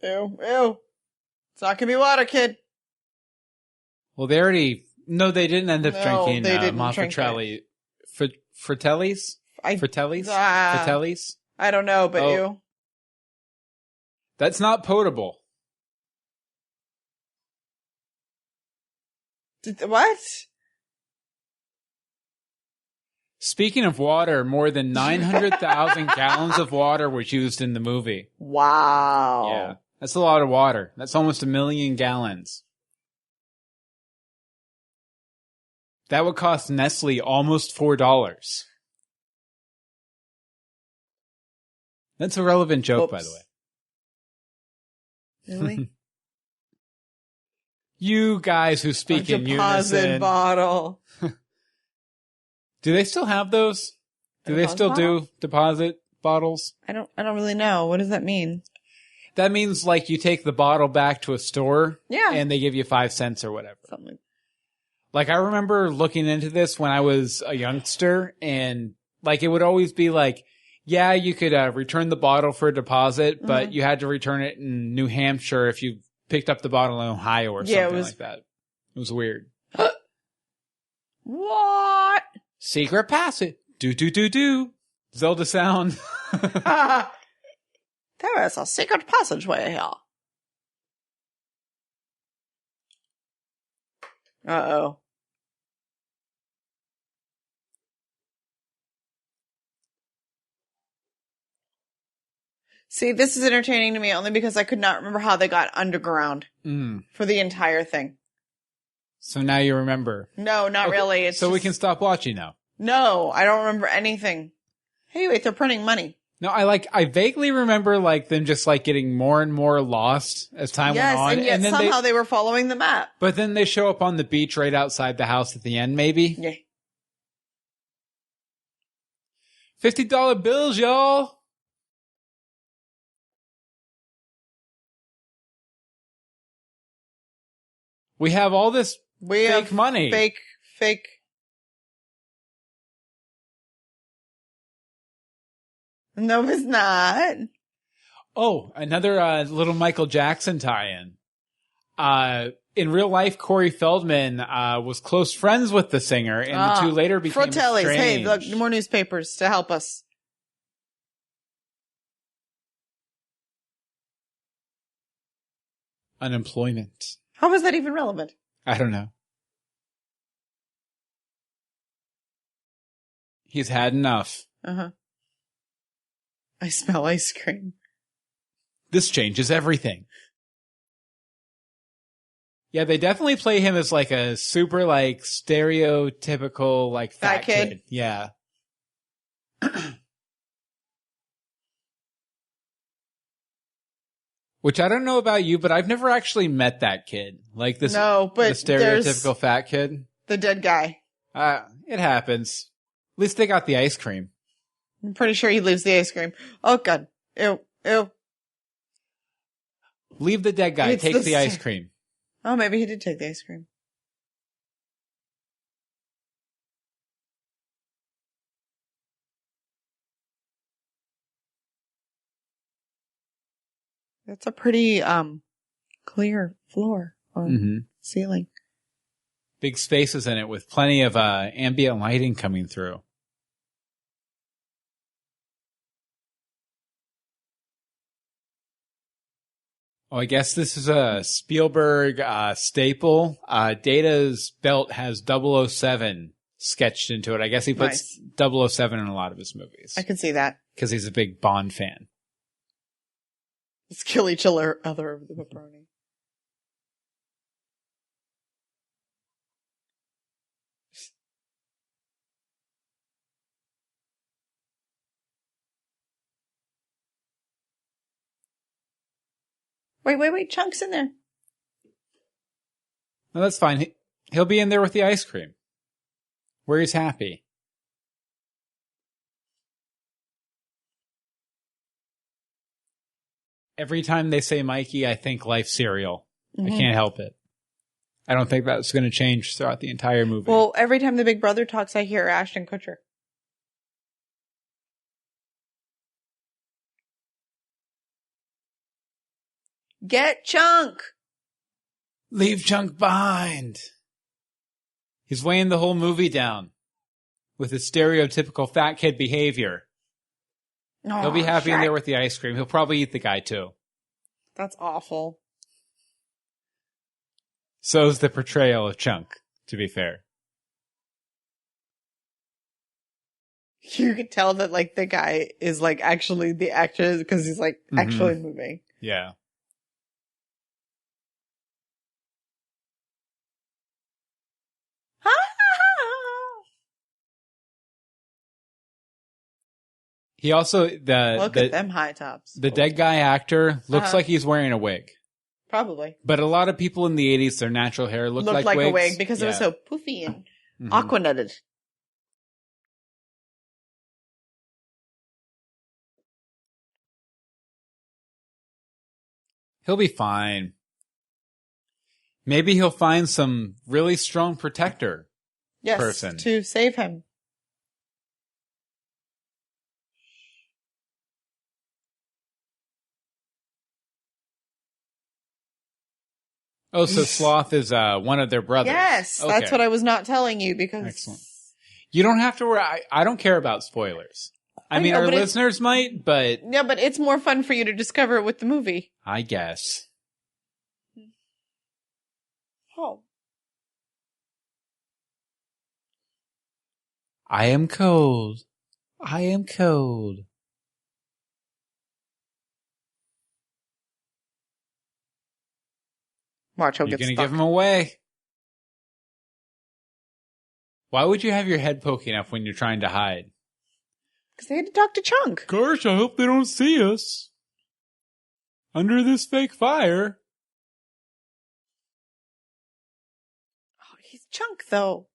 Ew, ew. It's not gonna be water, kid. Well, they already. No, they didn't end up No, drinking they didn't drink Monfratelli. Fratellis? Fratellis? Ah. Fratellis? I don't know, but you. That's not potable. What? Speaking of water, more than 900,000 gallons of water was used in the movie. Wow. Yeah. That's a lot of water. That's almost 1 million gallons. That would cost Nestle almost $4. That's a relevant joke, by the way. Really? You guys who speak in deposit unison. bottle. Do they still have those? Do they still do deposit bottles? I don't really know. What does that mean? That means like you take the bottle back to a store. Yeah. And they give you 5 cents or whatever. Something. Like I remember looking into this when I was a youngster, and like it would always be like, yeah, you could return the bottle for a deposit, but you had to return it in New Hampshire if you picked up the bottle in Ohio or something like that. It was weird. What? Secret passage. Do. Zelda sound. That There is a secret passageway here. Uh-oh. See, this is entertaining to me only because I could not remember how they got underground for the entire thing. So now you remember. No, not really. It's so we can stop watching now. No, I don't remember anything. Hey, wait, they're printing money. No, I vaguely remember like them just like getting more and more lost as time went on. And yet then somehow they were following the map. But then they show up on the beach right outside the house at the end, maybe? Yeah. $50 bills, y'all! We have all this fake money. Fake. No, it's not. Oh, another little Michael Jackson tie-in. In real life, Corey Feldman was close friends with the singer, and the two later became Fratellis. estranged. Hey, look, more newspapers to help us. Unemployment. How is that even relevant? I don't know. He's had enough. Uh-huh. I smell ice cream. This changes everything. Yeah, they definitely play him as like a super like stereotypical like fat kid. Yeah. Which I don't know about you, but I've never actually met that kid. Like this, no, but the stereotypical fat kid. The dead guy. It happens. At least they got the ice cream. I'm pretty sure he leaves the ice cream. Oh, God. Ew. Leave the dead guy. Take the ice cream. Oh, maybe he did take the ice cream. That's a pretty clear floor or ceiling. Big spaces in it with plenty of ambient lighting coming through. Oh, I guess this is a Spielberg staple. Data's belt has 007 sketched into it. I guess he puts 007 in a lot of his movies. I can see that. Because he's a big Bond fan. Let's kill each other over the pepperoni. Wait. Chunk's in there. No, that's fine. He'll be in there with the ice cream. Where he's happy. Every time they say Mikey, I think Life cereal. I can't help it. I don't think that's going to change throughout the entire movie. Well, every time the big brother talks, I hear Ashton Kutcher. Get Chunk! Leave Chunk behind. He's weighing the whole movie down with his stereotypical fat kid behavior. Oh, he'll be happy in there with the ice cream. He'll probably eat the guy too. That's awful. So's the portrayal of Chunk, to be fair. You could tell that, like, the guy is, like, actually the actor because he's, like, actually moving. Yeah. He also look at them high tops. The dead guy actor looks like he's wearing a wig. Probably. But a lot of people in the 80s, their natural hair looked like wigs. A wig because it was so poofy and aquanetted. He'll be fine. Maybe he'll find some really strong protector person to save him. Oh, so Sloth is one of their brothers. Yes, that's what I was not telling you because... Excellent. You don't have to worry. I don't care about spoilers. I mean, know, our but listeners might, but Yeah, but it's more fun for you to discover it with the movie. I guess. Oh. I am cold. I am cold. Watch, he'll You're get going to stuck. give him away. Why would you have your head poking up when you're trying to hide? Because they had to talk to Chunk. Gosh, I hope they don't see us. Under this fake fire. Oh, he's Chunk, though.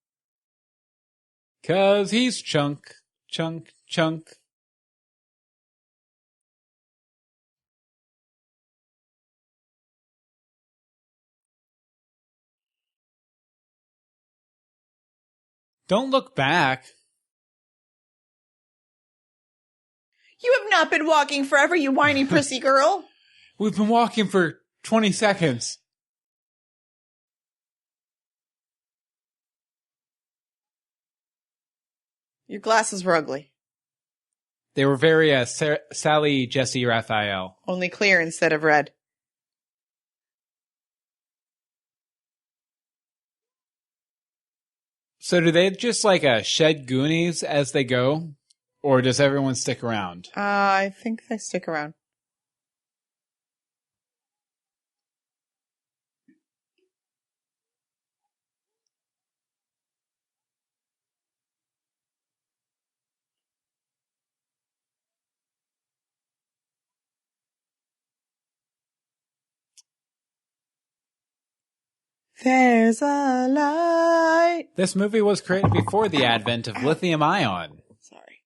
'Cause he's Chunk. Chunk. Chunk. Don't look back. You have not been walking forever, you whiny prissy girl. We've been walking for 20 seconds. Your glasses were ugly. They were very Sally, Jesse, Raphael. Only clear instead of red. So do they just shed Goonies as they go? Or does everyone stick around? I think they stick around. There's a light. This movie was created before the advent of lithium ion. Sorry.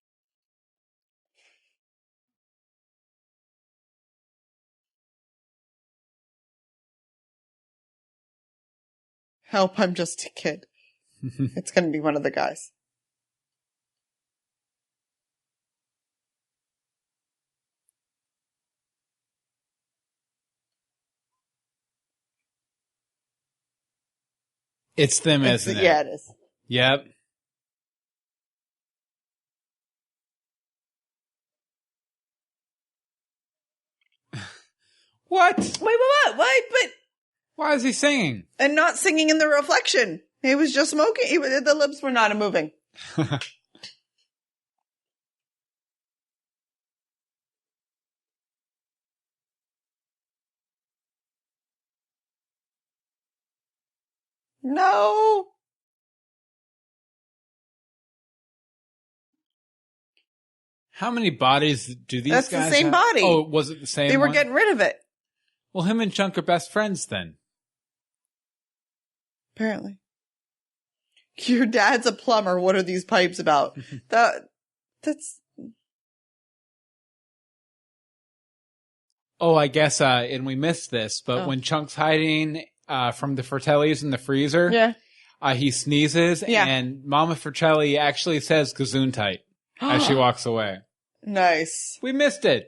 Help, I'm just a kid. It's going to be one of the guys. It's them, isn't it? Yeah, it is. Yep. What? Wait, but... Why is he singing? And not singing in the reflection. He was just smoking. The lips were not moving. No. How many bodies do these That's guys the same have? body. Oh, was it the same They were one? getting rid of it. Well, him and Chunk are best friends then. Apparently. Your dad's a plumber. What are these pipes about? That's... Oh, I guess, and we missed this, but when Chunk's hiding from the Fratellis in the freezer, he sneezes, and Mama Fratelli actually says Gesundheit as she walks away. Nice. We missed it.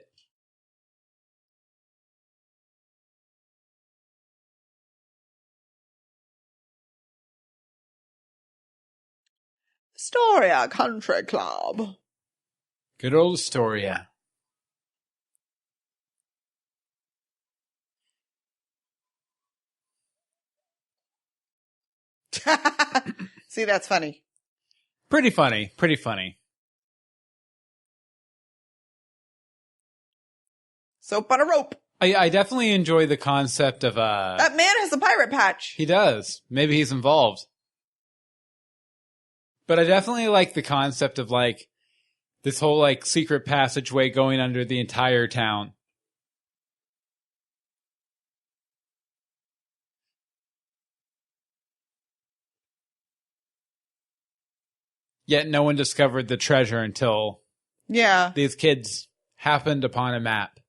Astoria Country Club. Good old Astoria. See, that's funny. Pretty funny. Pretty funny. Soap on a rope. I definitely enjoy the concept of That man has a pirate patch. He does. Maybe he's involved. But I definitely like the concept of this whole secret passageway going under the entire town. Yet no one discovered the treasure until these kids happened upon a map.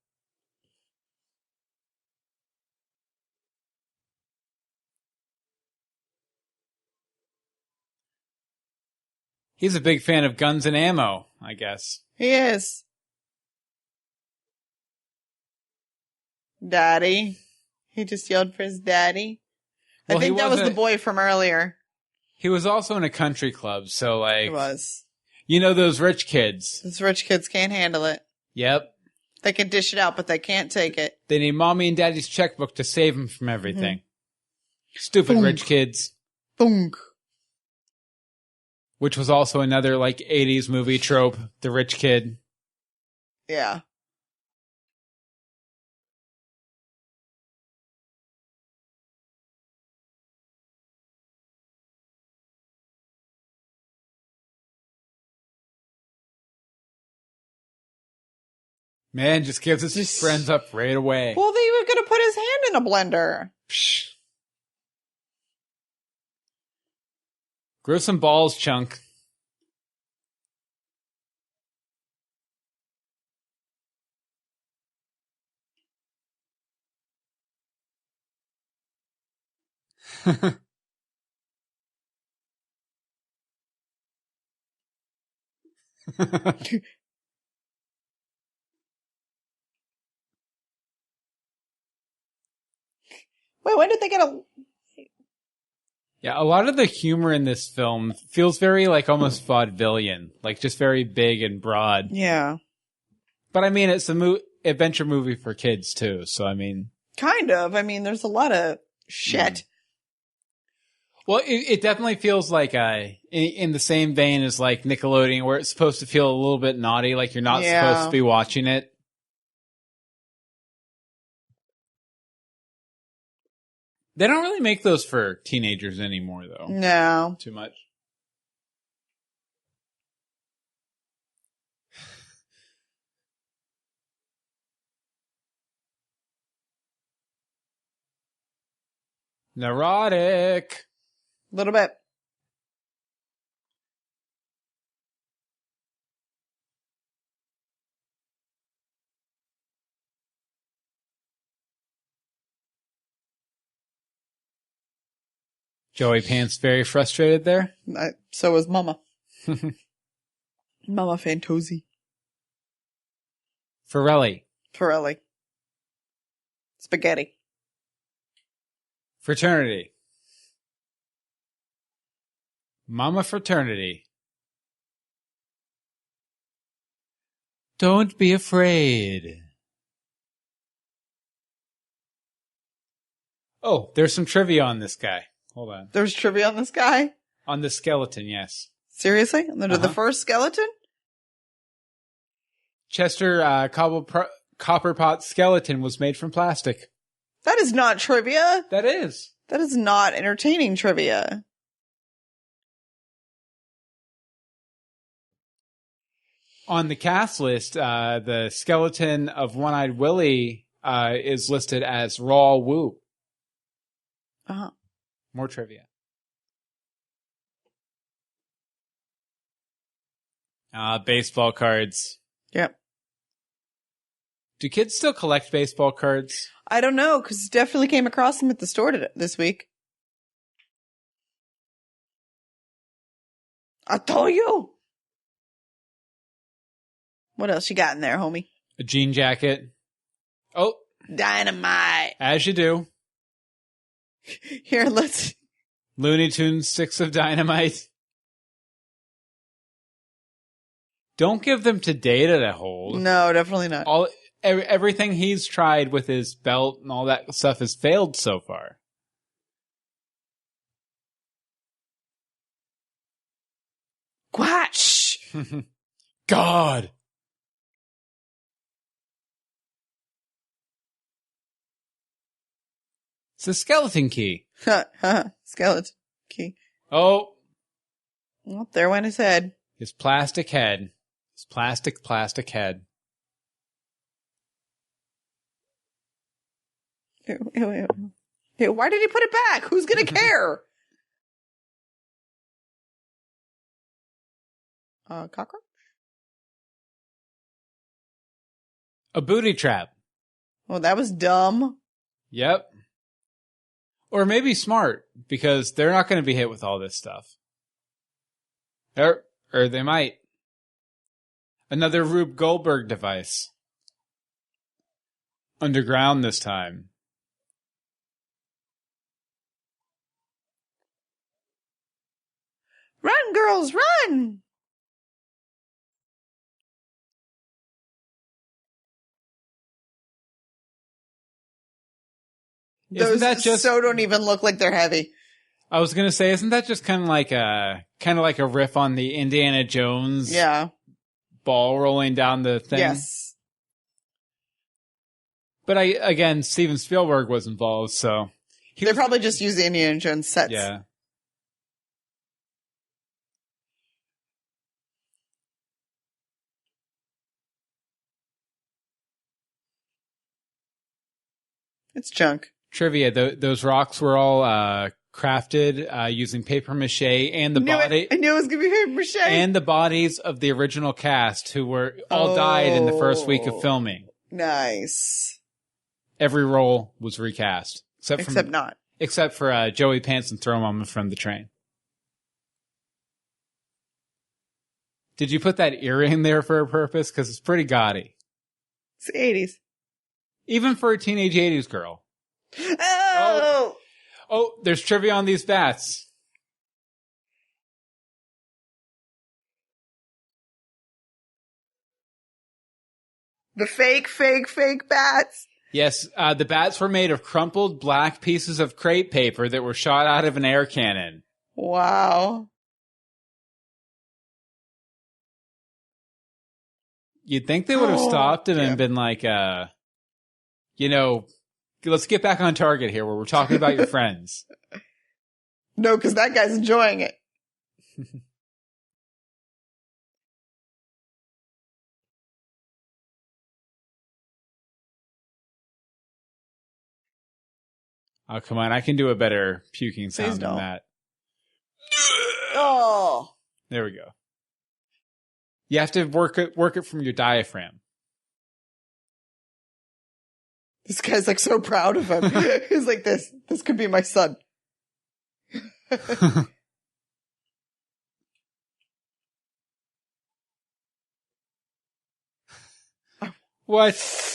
He's a big fan of guns and ammo, I guess. He is. Daddy. He just yelled for his daddy. Well, I think that was the boy from earlier. He was also in a country club, so He was. You know those rich kids. Those rich kids can't handle it. Yep. They can dish it out, but they can't take it. They need mommy and daddy's checkbook to save them from everything. Stupid rich kids. Thunk. Which was also another, 80s movie trope. The rich kid. Yeah. Man just gives his friends up right away. Well, they were going to put his hand in a blender. Psh. Grow some balls, Chunk. Wait, when did they get a... Yeah, a lot of the humor in this film feels very, almost vaudevillian. Just very big and broad. Yeah. But, I mean, it's a adventure movie for kids, too. So, I mean... Kind of. I mean, there's a lot of shit. Well, it definitely feels like in the same vein as, Nickelodeon, where it's supposed to feel a little bit naughty, you're not supposed to be watching it. They don't really make those for teenagers anymore, though. No. Too much. Neurotic. A little bit. Joey Pants very frustrated there. So was Mama. Mama Fantozzi. Forelli. Spaghetti. Fraternity. Mama Fraternity. Don't be afraid. Oh, there's some trivia on this guy. Hold on. There's trivia on this guy? On the skeleton, yes. Seriously? The first skeleton? Chester Copperpot skeleton was made from plastic. That is not trivia. That is. That is not entertaining trivia. On the cast list, the skeleton of One-Eyed Willie is listed as Raw Woo. Uh-huh. More trivia. Baseball cards. Yep. Do kids still collect baseball cards? I don't know, because definitely came across them at the store this week. I told you. What else you got in there, homie? A jean jacket. Oh. Dynamite. As you do. Here, let's... Looney Tunes sticks of dynamite. Don't give them to Data to hold. No, definitely not. Everything he's tried with his belt and all that stuff has failed so far. Quatch! God! It's a skeleton key. Skeleton key. Oh. Well, there went his head. His plastic head. His plastic head. Ew, why did he put it back? Who's gonna care? Cockroach? A booty trap. Well, that was dumb. Yep. Or maybe smart, because they're not going to be hit with all this stuff. Or they might. Another Rube Goldberg device. Underground this time. Run, girls, run! Isn't that just so don't even look like they're heavy. I was gonna say, isn't that just kind of like a riff on the Indiana Jones ball rolling down the thing? Yes. But again, Steven Spielberg was involved, so they probably just use the Indiana Jones sets. Yeah. It's junk. Trivia: those rocks were all crafted using paper mache and the body. I knew it was gonna be paper mache. And the bodies of the original cast, who were all died in the first week of filming. Nice. Every role was recast, except for Joey Pants and Throw Mama from the Train. Did you put that earring there for a purpose? Because it's pretty gaudy. It's the 80s. Even for a teenage 80s girl. Oh, there's trivia on these bats. The fake bats. Yes, the bats were made of crumpled black pieces of crepe paper that were shot out of an air cannon. Wow. You'd think they would have stopped it and been like, let's get back on target here where we're talking about your friends. No, because that guy's enjoying it. Oh, come on. I can do a better puking sound than that. Oh. There we go. You have to work it from your diaphragm. This guy's like so proud of him. He's like, this could be my son. What?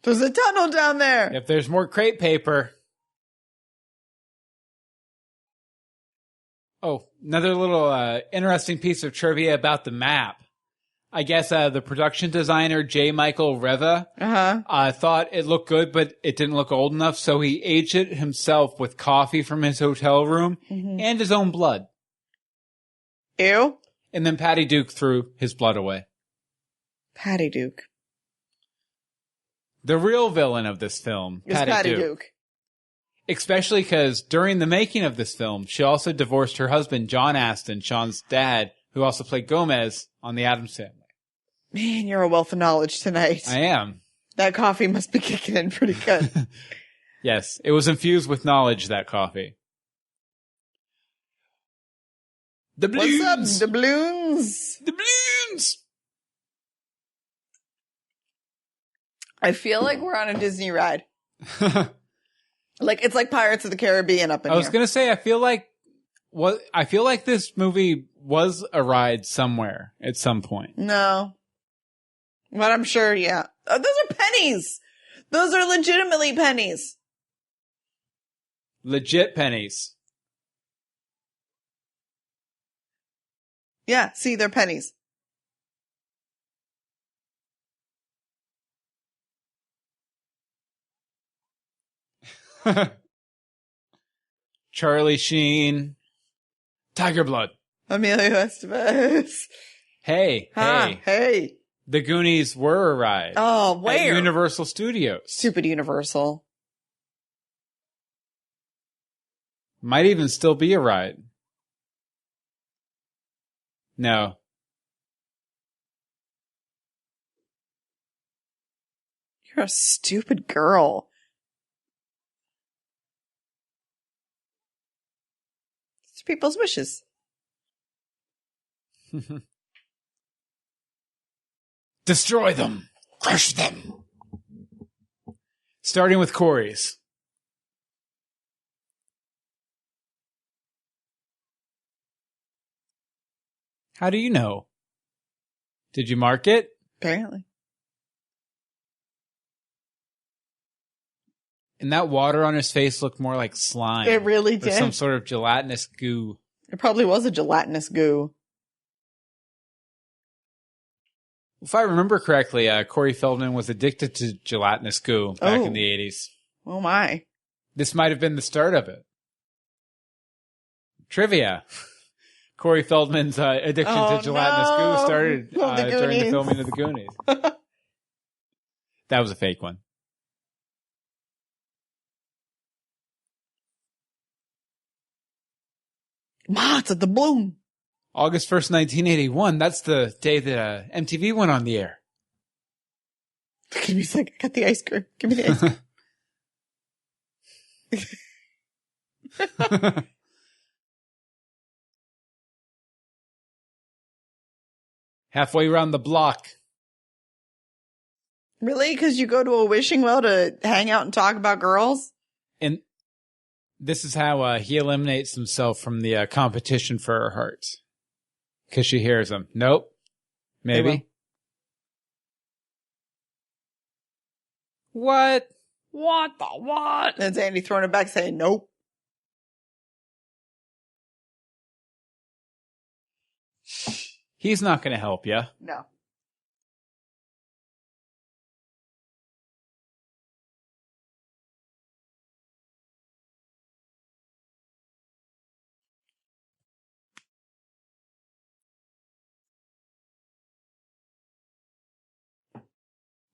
There's a tunnel down there. If there's more crepe paper. Oh, another little interesting piece of trivia about the map. I guess the production designer, J. Michael Reva, thought it looked good, but it didn't look old enough, so he aged it himself with coffee from his hotel room and his own blood. Ew. And then Patty Duke threw his blood away. Patty Duke. The real villain of this film, is Patty Duke. Especially because during the making of this film, she also divorced her husband, John Astin, Sean's dad, who also played Gomez on The Addams Family. Man, you're a wealth of knowledge tonight. I am. That coffee must be kicking in pretty good. Yes, it was infused with knowledge, that coffee. The balloons! What's up, the balloons? The balloons! I feel like we're on a Disney ride. Like, it's like Pirates of the Caribbean up in here. I was going to say, I feel like this movie was a ride somewhere at some point. No. But I'm sure, yeah. Oh, those are pennies! Those are legitimately pennies. Legit pennies. Yeah, see, they're pennies. Charlie Sheen. Tiger Blood. Emilio Estevez. Hey. The Goonies were a ride. Oh, where? At Universal Studios. Stupid Universal. Might even still be a ride. No. You're a stupid girl. It's people's wishes. Destroy them. Crush them. Starting with Corey's. How do you know? Did you mark it? Apparently. And that water on his face looked more like slime. It really Or did. some sort of gelatinous goo. It probably was a gelatinous goo. If I remember correctly, Corey Feldman was addicted to gelatinous goo back in the 80s. Oh my. This might have been the start of it. Trivia. Corey Feldman's addiction to gelatinous goo started during the filming of the Goonies. That was a fake one. Ma, it's a doubloon. August 1st, 1981. That's the day that MTV went on the air. Look at me, he's like, I got the ice cream. Give me the ice cream. Halfway around the block. Really? Because you go to a wishing well to hang out and talk about girls? And this is how he eliminates himself from the competition for her hearts. Because she hears him. Nope. Maybe. What? What the what? And Andy throwing it back saying, nope. He's not going to help you. No.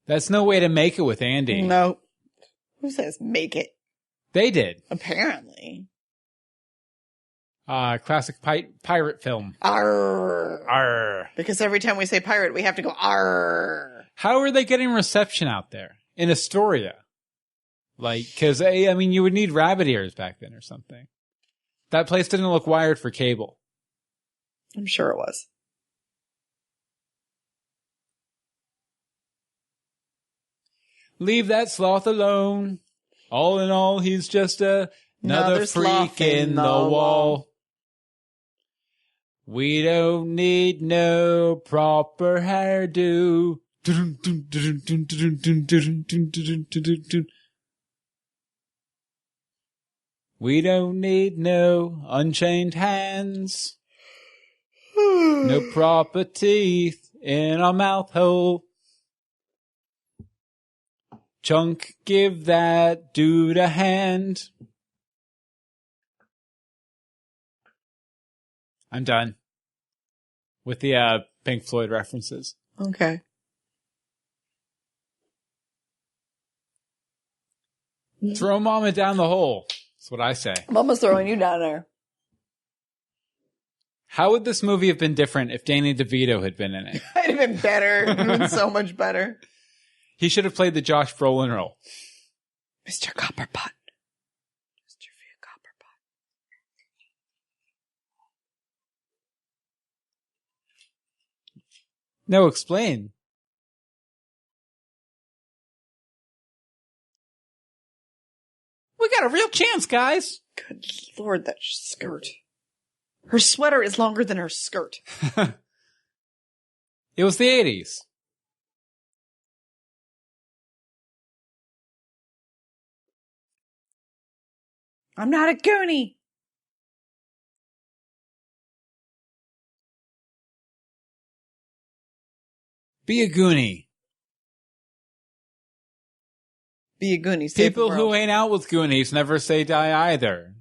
That's no way to make it with Andy. No. Who says make it? They did. Apparently. Classic pirate film. Arr. Arr. Because every time we say pirate, we have to go arr. How are they getting reception out there? In Astoria? Like, cause, I mean, you would need rabbit ears back then or something. That place didn't look wired for cable. I'm sure it was. Leave that sloth alone. All in all, he's just another freak in the wall. We don't need no proper hairdo. We don't need no unchained hands. No proper teeth in our mouth hole. Chunk, give that dude a hand. I'm done with the Pink Floyd references. Okay. Throw Mama down the hole. That's what I say. Mama's throwing you down there. How would this movie have been different if Danny DeVito had been in it? It'd have been better. It would have been so much better. He should have played the Josh Brolin role. Mr. Copperpot. Mr. Via Copperpot. No, explain. We got a real chance, guys. Good Lord, that skirt. Her sweater is longer than her skirt. It was the 80s. I'm not a Goonie. Be a Goonie. Be a Goonie. Save the People who world. ain't out with Goonies never say die either.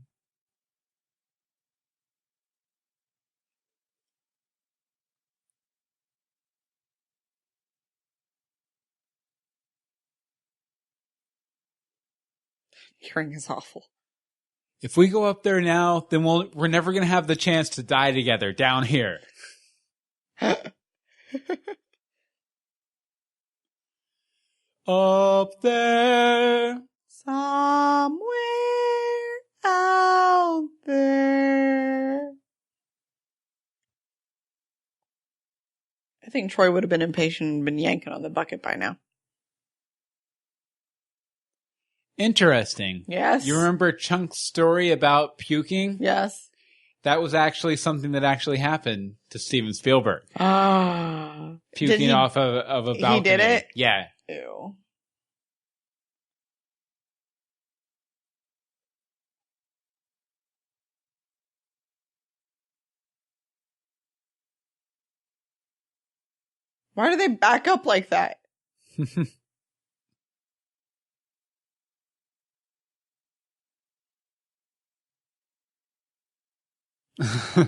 Hearing is awful. If we go up there now, then we're never going to have the chance to die together down here. Up there. Somewhere out there. I think Troy would have been impatient and been yanking on the bucket by now. Interesting. Yes. You remember Chunk's story about puking? Yes. That was actually something that actually happened to Steven Spielberg. Ah. Puking off of a balcony. He did it? Yeah. Ew. Why do they back up like that? I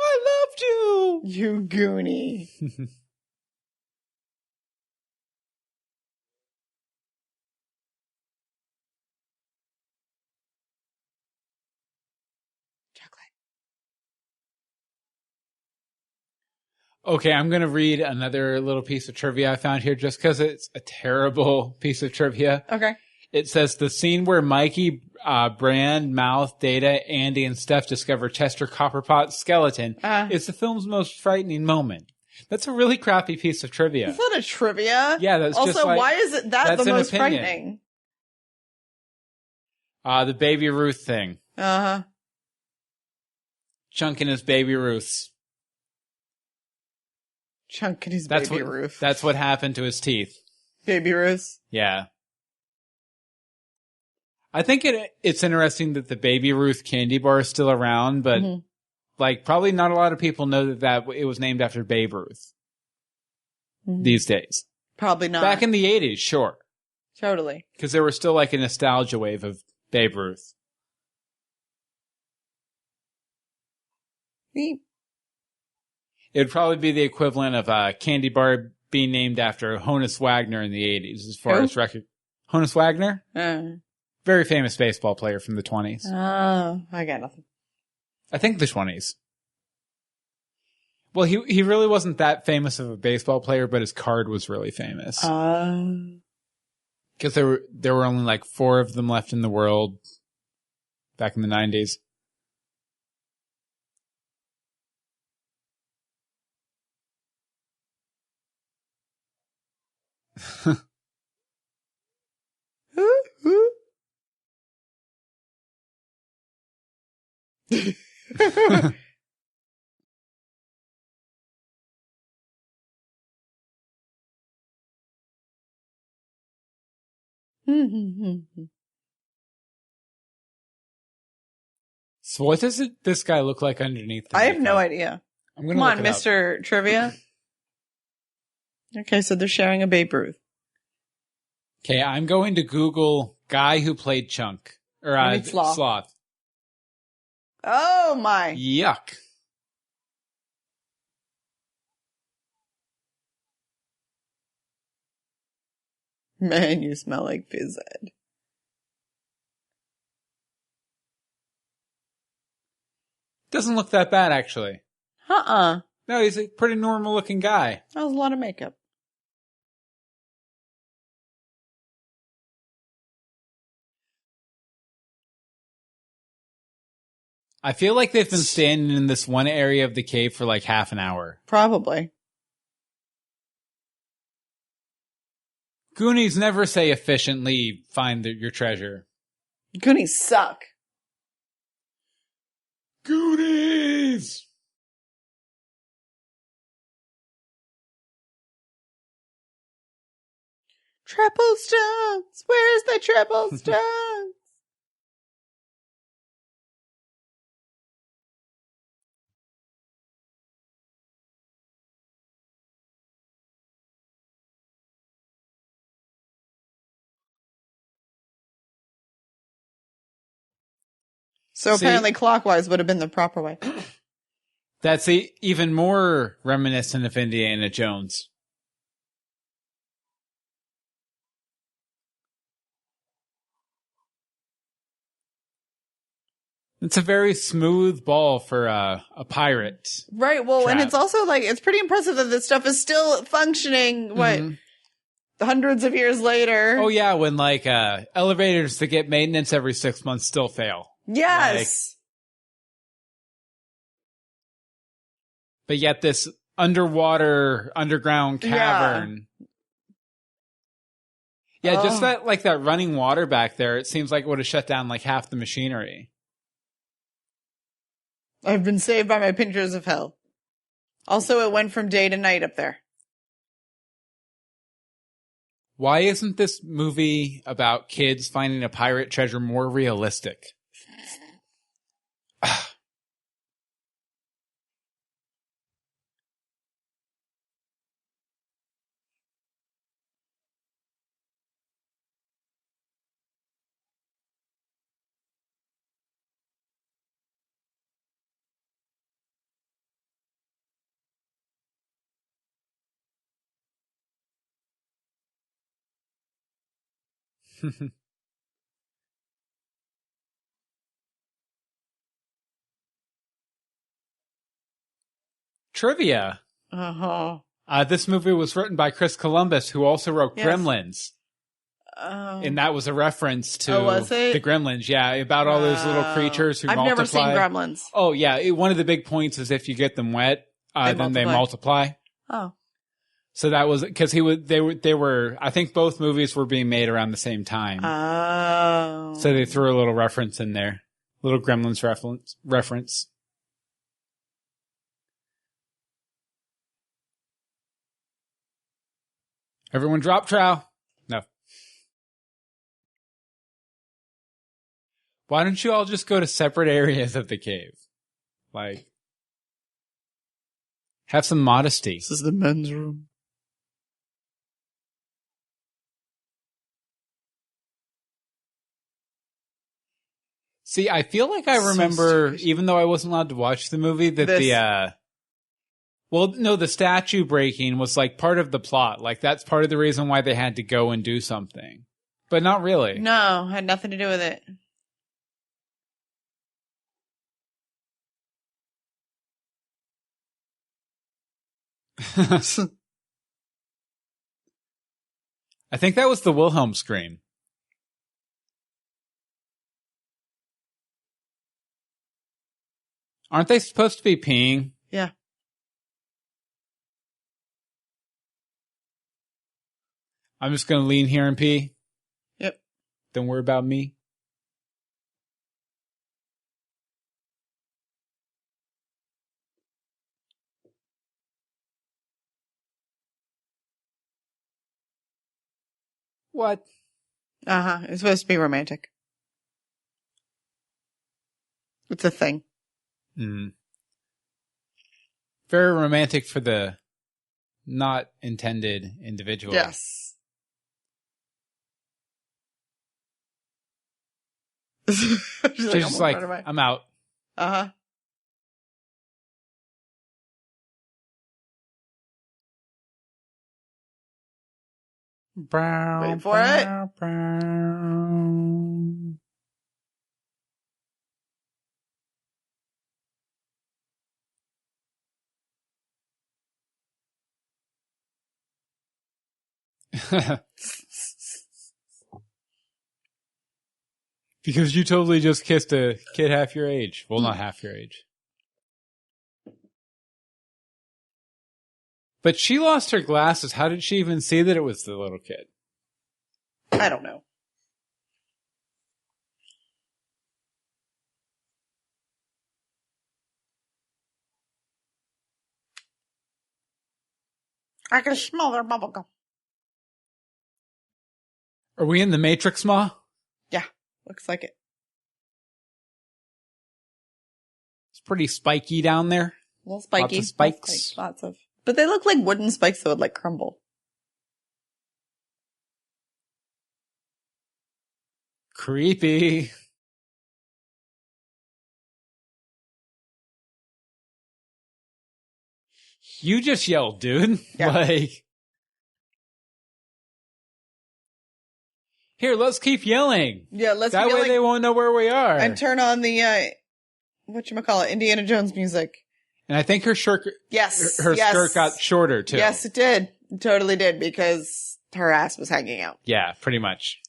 loved you! You Goonie. Chocolate. Okay, I'm going to read another little piece of trivia I found here just because it's a terrible piece of trivia. Okay. It says the scene where Mikey, Brand, Mouth, Data, Andy, and Steph discover Chester Copperpot's skeleton is the film's most frightening moment. That's a really crappy piece of trivia. It's not a trivia. Yeah, that's also, just like, why is it that that's the an most opinion. frightening? The Baby Ruth thing. Uh-huh. Chunk and his Baby Ruths. Chunk and his That's Baby what, Ruth. That's what happened to his teeth. Baby Ruth. Yeah. I think it's interesting that the Baby Ruth candy bar is still around, but like probably not a lot of people know that it was named after Babe Ruth these days. Probably not. Back in the 80s, sure. Totally. Because there was still like a nostalgia wave of Babe Ruth. Beep. It would probably be the equivalent of a candy bar being named after Honus Wagner in the 80s as far as record. Honus Wagner? Very famous baseball player from the 20s. Oh, I got nothing. I think the 20s. Well, he really wasn't that famous of a baseball player, but his card was really famous. Because there were only like 4 of them left in the world back in the 90s. So what does this guy look like underneath the I have no makeup? idea. I'm gonna Come look on, it up. Mr. Trivia. Okay, so they're sharing a Babe Ruth. Okay, I'm going to Google guy who played Chunk. Or Sloth. Oh my. Yuck. Man, you smell like Fizz Ed. Doesn't look that bad, actually. No, No, he's a pretty normal looking guy. that was a lot of makeup. I feel like they've been standing in this one area of the cave for like half an hour. Probably. Goonies never say efficiently find your treasure. Goonies suck. Goonies! Triple stones. Where's the triple stones? So See? apparently clockwise would have been the proper way. That's even more reminiscent of Indiana Jones. It's a very smooth ball for a pirate. Right, well, trap. and it's also like, it's pretty impressive that this stuff is still functioning, hundreds of years later. Oh yeah, when like elevators that get maintenance every 6 months still fail. Yes. But yet this underground cavern. Yeah, just that running water back there, it seems like it would have shut down like half the machinery. I've been saved by my pinchers of hell. Also, it went from day to night up there. Why isn't this movie about kids finding a pirate treasure more realistic? Trivia. Uh-huh. This movie was written by Chris Columbus, who also wrote Yes. Gremlins. And that was a reference to was it? the Gremlins. Yeah, about all those little creatures who I've multiply. never seen Gremlins. Oh, yeah. One of the big points is if you get them wet, then they multiply. Oh. So that was because they were. I think both movies were being made around the same time. Oh. So they threw a little reference in there, little Gremlins reference. Everyone, drop trowel. No. Why don't you all just go to separate areas of the cave? Like, have some modesty. This is the men's room. See, I feel like I remember, even though I wasn't allowed to watch the movie, that the statue breaking was like part of the plot. Like that's part of the reason why they had to go and do something. But not really. No, had nothing to do with it. I think that was the Wilhelm scream. Aren't they supposed to be peeing? Yeah. I'm just going to lean here and pee. Yep. Don't worry about me. What? Uh-huh. It's supposed to be romantic. It's a thing. Mm. Very romantic for the not intended individual. Yes. She's just like, I'm out. Uh-huh. Wait for it. Because you totally just kissed a kid half your age. Well, not half your age. But she lost her glasses. How did she even see that it was the little kid? I don't know. I can smell their bubblegum. Are we in the Matrix, Ma? Yeah, looks like it. It's pretty spiky down there. A little spiky. Lots of spikes. Lots of. But they look like wooden spikes that would like crumble. Creepy. You just yelled, dude. Yeah. Like, here, let's keep yelling. Yeah, let's That keep way yelling they won't know where we are. and turn on the whatchamacallit, Indiana Jones music. And I think her shirt, Yes. her yes. skirt got shorter too. Yes, it did. It totally did because her ass was hanging out. Yeah, pretty much.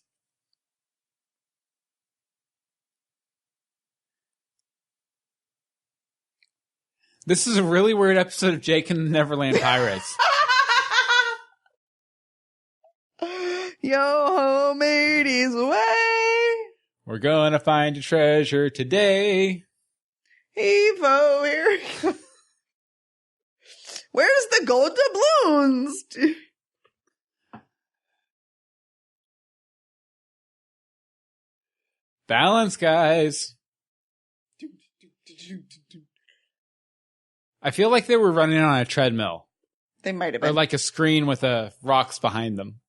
This is a really weird episode of Jake and the Neverland Pirates. Yo ho, mateys away. We're gonna find a treasure today. Evo, here. Where's the gold doubloons? Balance, guys. I feel like they were running on a treadmill. They might have Or been. like a screen with rocks behind them.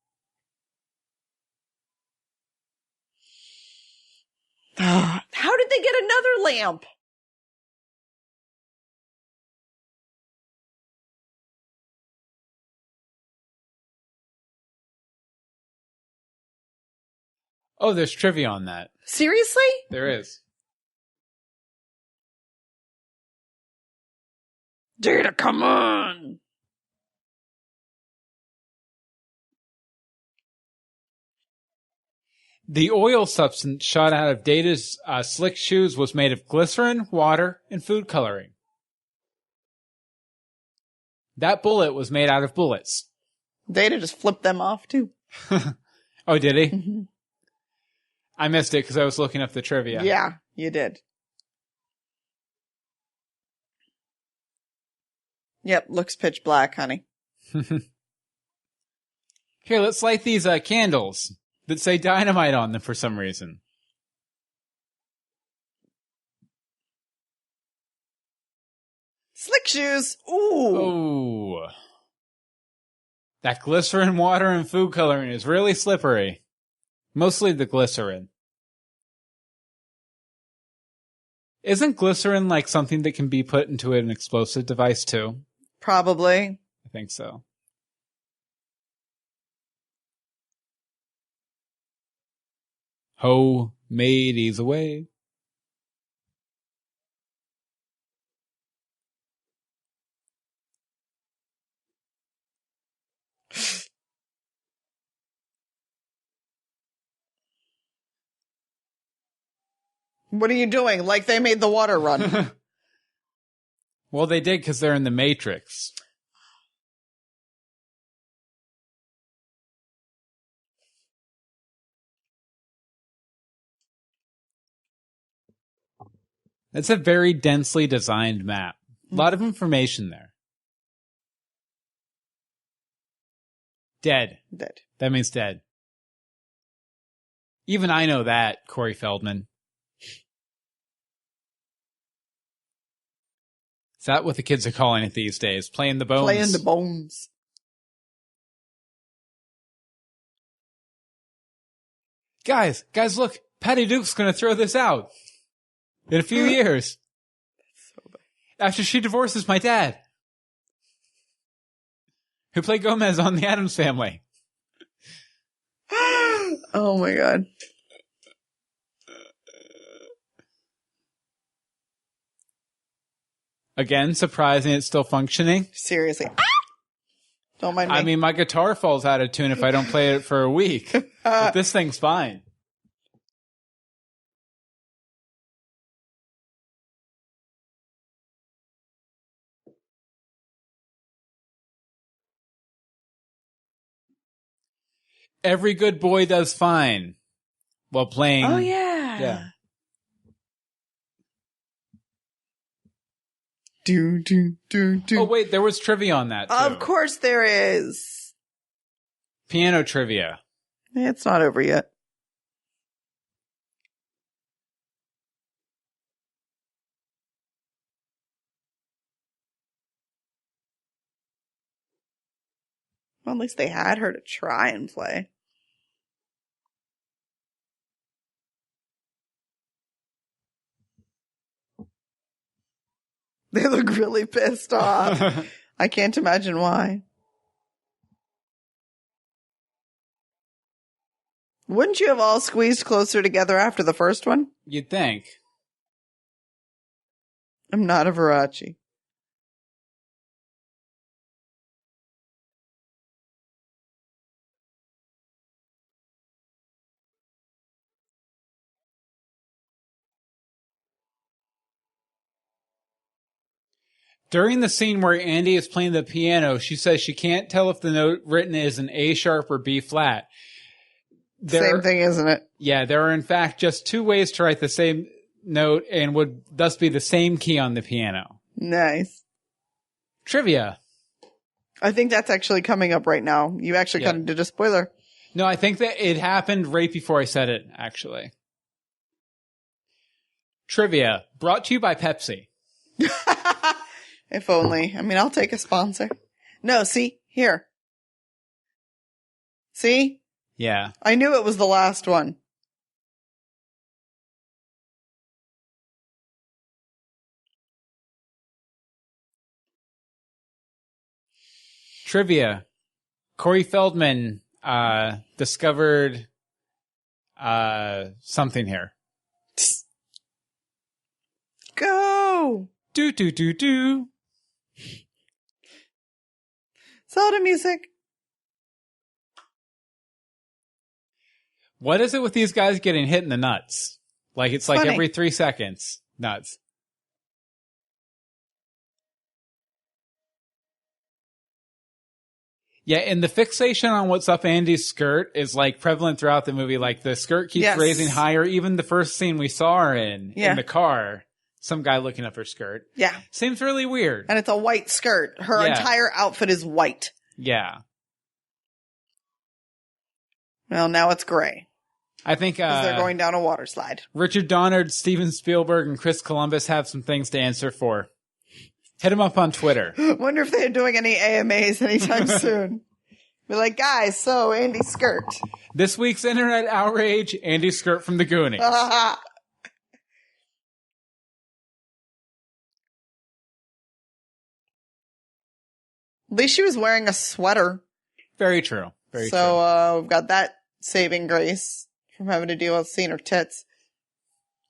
How did they get another lamp? Oh, there's trivia on that. Seriously? There is. Data, come on! The oil substance shot out of Data's slick shoes was made of glycerin, water, and food coloring. That bullet was made out of bullets. Data just flipped them off, too. Oh, did he? Mm-hmm. I missed it because I was looking up the trivia. Yeah, you did. Yep, looks pitch black, honey. Here, let's light these candles that say dynamite on them for some reason. Slick shoes! Ooh! Oh. That glycerin, water, and food coloring is really slippery. Mostly the glycerin. Isn't glycerin like something that can be put into an explosive device too? Probably. I think so. Ho, mateys away. What are you doing? Like they made the water run. Well, they did because they're in the Matrix. It's a very densely designed map. A lot of information there. Dead. Dead. That means dead. Even I know that, Corey Feldman. Is that what the kids are calling it these days? Playing the bones? Playing the bones. Guys, look. Patty Duke's going to throw this out. In a few years. So bad. After she divorces my dad. Who played Gomez on The Addams Family. Oh my god. Again, surprising it's still functioning. Seriously. Ah! Don't mind me. I mean, my guitar falls out of tune if I don't play it for a week. But this thing's fine. Every good boy does fine while playing. Oh, yeah. Yeah. Do. Oh, wait, there was trivia on that, too. Of course there is. Piano trivia. It's not over yet. Well, at least they had her to try and play. They look really pissed off. I can't imagine why. Wouldn't you have all squeezed closer together after the first one? You'd think. I'm not a Virachi. During the scene where Andy is playing the piano, she says she can't tell if the note written is an A sharp or B flat. Same thing, isn't it? Yeah, there are in fact just two ways to write the same note and would thus be the same key on the piano. Nice. Trivia. I think that's actually coming up right now. You actually kind of did a spoiler. No, I think that it happened right before I said it, actually. Trivia, brought to you by Pepsi. If only. I mean, I'll take a sponsor. No, see? Here. See? Yeah. I knew it was the last one. Trivia. Corey Feldman discovered something here. Go! Do, do, do, do. Zelda music. What is it with these guys getting hit in the nuts? Like, it's like Funny. every 3 seconds. Nuts. Yeah, and the fixation on what's up Andy's skirt is like prevalent throughout the movie. Like the skirt keeps raising higher. Even the first scene we saw her in the car, some guy looking up her skirt. Yeah. Seems really weird. And it's a white skirt. Her entire outfit is white. Yeah. Well, now it's gray. I think they're going down a water slide. Richard Donner, Steven Spielberg, and Chris Columbus have some things to answer for. Hit him up on Twitter. Wonder if they're doing any AMAs anytime soon. Be like, guys, so Andy's skirt. This week's internet outrage, Andy's skirt from the Goonies. At least she was wearing a sweater. Very true. Very true. So we've got that saving grace from having to deal with seeing her tits.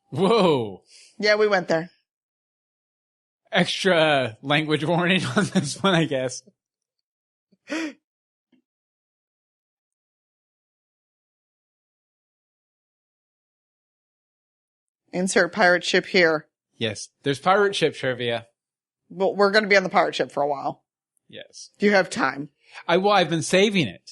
Whoa. Yeah, we went there. Extra language warning on this one, I guess. Insert pirate ship here. Yes, there's pirate ship trivia. Well, we're going to be on the pirate ship for a while. Yes. Do you have time? I've been saving it.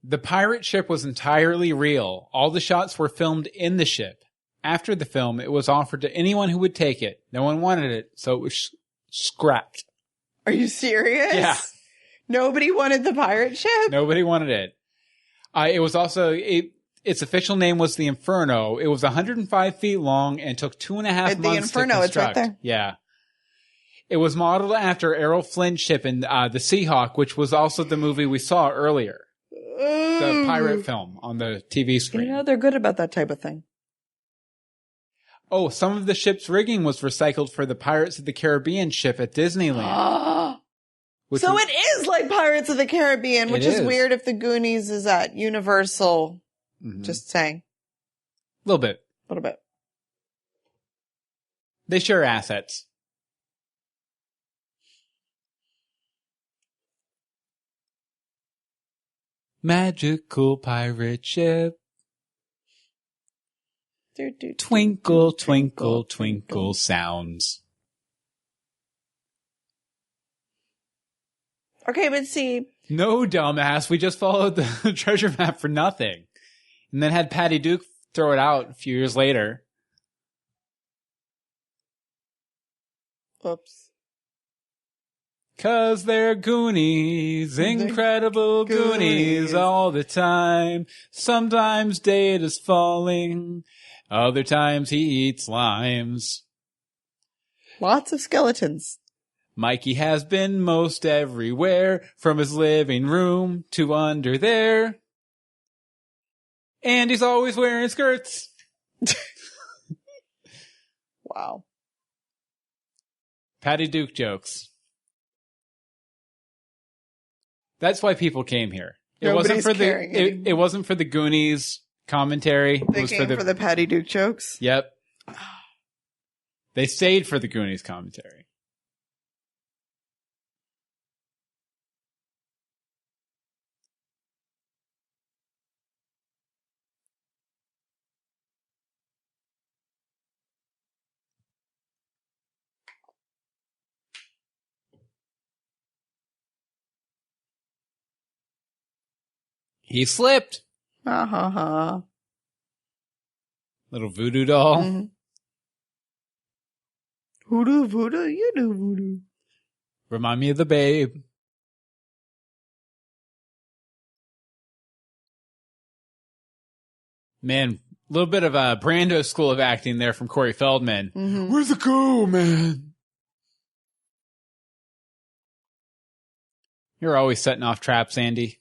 The pirate ship was entirely real. All the shots were filmed in the ship. After the film, it was offered to anyone who would take it. No one wanted it, so it was scrapped. Are you serious? Yeah. Nobody wanted the pirate ship? Nobody wanted it. It was also, its official name was the Inferno. It was 105 feet long and took 2.5 months the Inferno, to construct. it's right there. Yeah. It was modeled after Errol Flynn's ship in The Seahawk, which was also the movie we saw earlier. The pirate film on the TV screen. You know, they're good about that type of thing. Oh, some of the ship's rigging was recycled for the Pirates of the Caribbean ship at Disneyland. So it is like Pirates of the Caribbean, which is weird if the Goonies is at Universal. Mm-hmm. Just saying. A little bit. A little bit. They share assets. Magical pirate ship. Twinkle, twinkle, twinkle sounds. Okay, but see. No, dumbass. We just followed the treasure map for nothing. And then had Patty Duke throw it out a few years later. Oops. 'Cause they're Goonies, incredible Goonies all the time. Sometimes Data's falling, other times he eats limes. Lots of skeletons. Mikey has been most everywhere, from his living room to under there. And he's always wearing skirts. Wow. Patty Duke jokes. That's why people came here. It wasn't for it wasn't for the Goonies commentary. They came for the Patty Duke jokes? Yep. They stayed for the Goonies commentary. He slipped. Little voodoo doll. Mm-hmm. Voodoo, voodoo, you do voodoo. Remind me of the Babe. Man, a little bit of a Brando school of acting there from Corey Feldman. Mm-hmm. Where's the go, man? You're always setting off traps, Andy.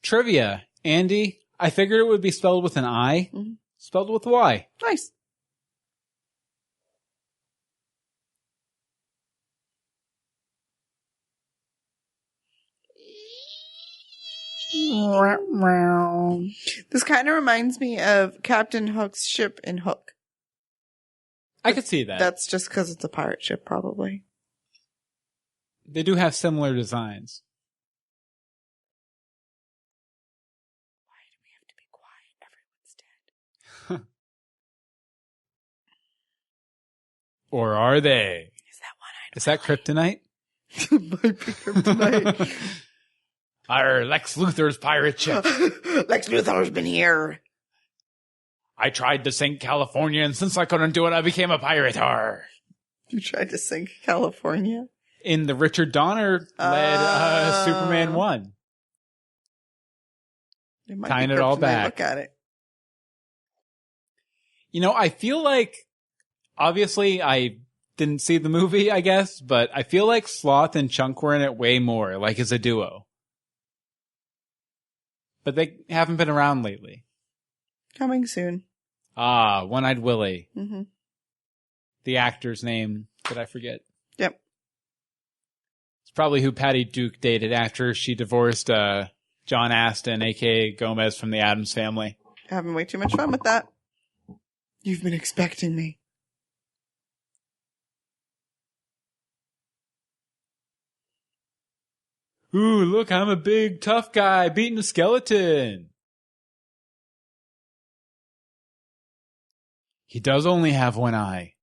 Trivia. Andy, I figured it would be spelled with an I. Mm-hmm. Spelled with Y. Nice. This kind of reminds me of Captain Hook's ship in Hook. I could see that. That's just because it's a pirate ship, probably. They do have similar designs. Why do we have to be quiet? Everyone's dead. Or are they? Is that one? Is that kryptonite? Might be kryptonite. Our Lex Luthor's pirate ship. Lex Luthor's been here. I tried to sink California, and since I couldn't do it, I became a pirate. Arr. You tried to sink California? In the Richard Donner led Superman 1. Tying it all back. Look at it. You know, I feel like, obviously, I didn't see the movie, I guess, but I feel like Sloth and Chunk were in it way more, like as a duo. But they haven't been around lately. Coming soon. Ah, One-Eyed Willie. Mm-hmm. The actor's name, did I forget? Yep. It's probably who Patty Duke dated after she divorced John Aston, a.k.a. Gomez from the Addams Family. Having way too much fun with that. You've been expecting me. Ooh, look, I'm a big, tough guy beating a skeleton. He does only have one eye.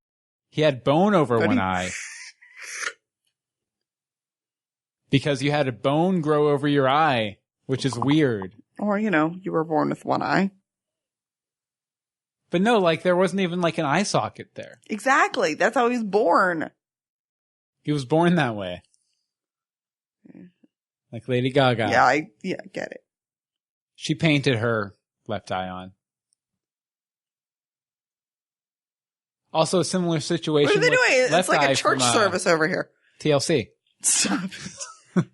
He had bone over one eye. Because you had a bone grow over your eye, which is weird. Or, you know, you were born with one eye. But no, like, there wasn't even, like, an eye socket there. Exactly. That's how he was born. He was born that way. Like Lady Gaga. Yeah, I get it. She painted her left eye on. Also, a similar situation. What are they doing? Left It's like Eye a church from, service over here. TLC. Stop it.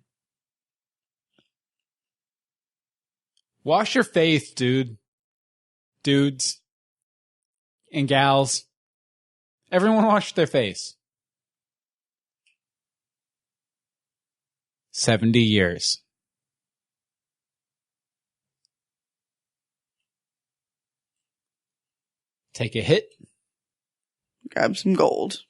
Wash your face, dude. Dudes. And gals. Everyone wash their face. 70 years. Take a hit. Grab some gold.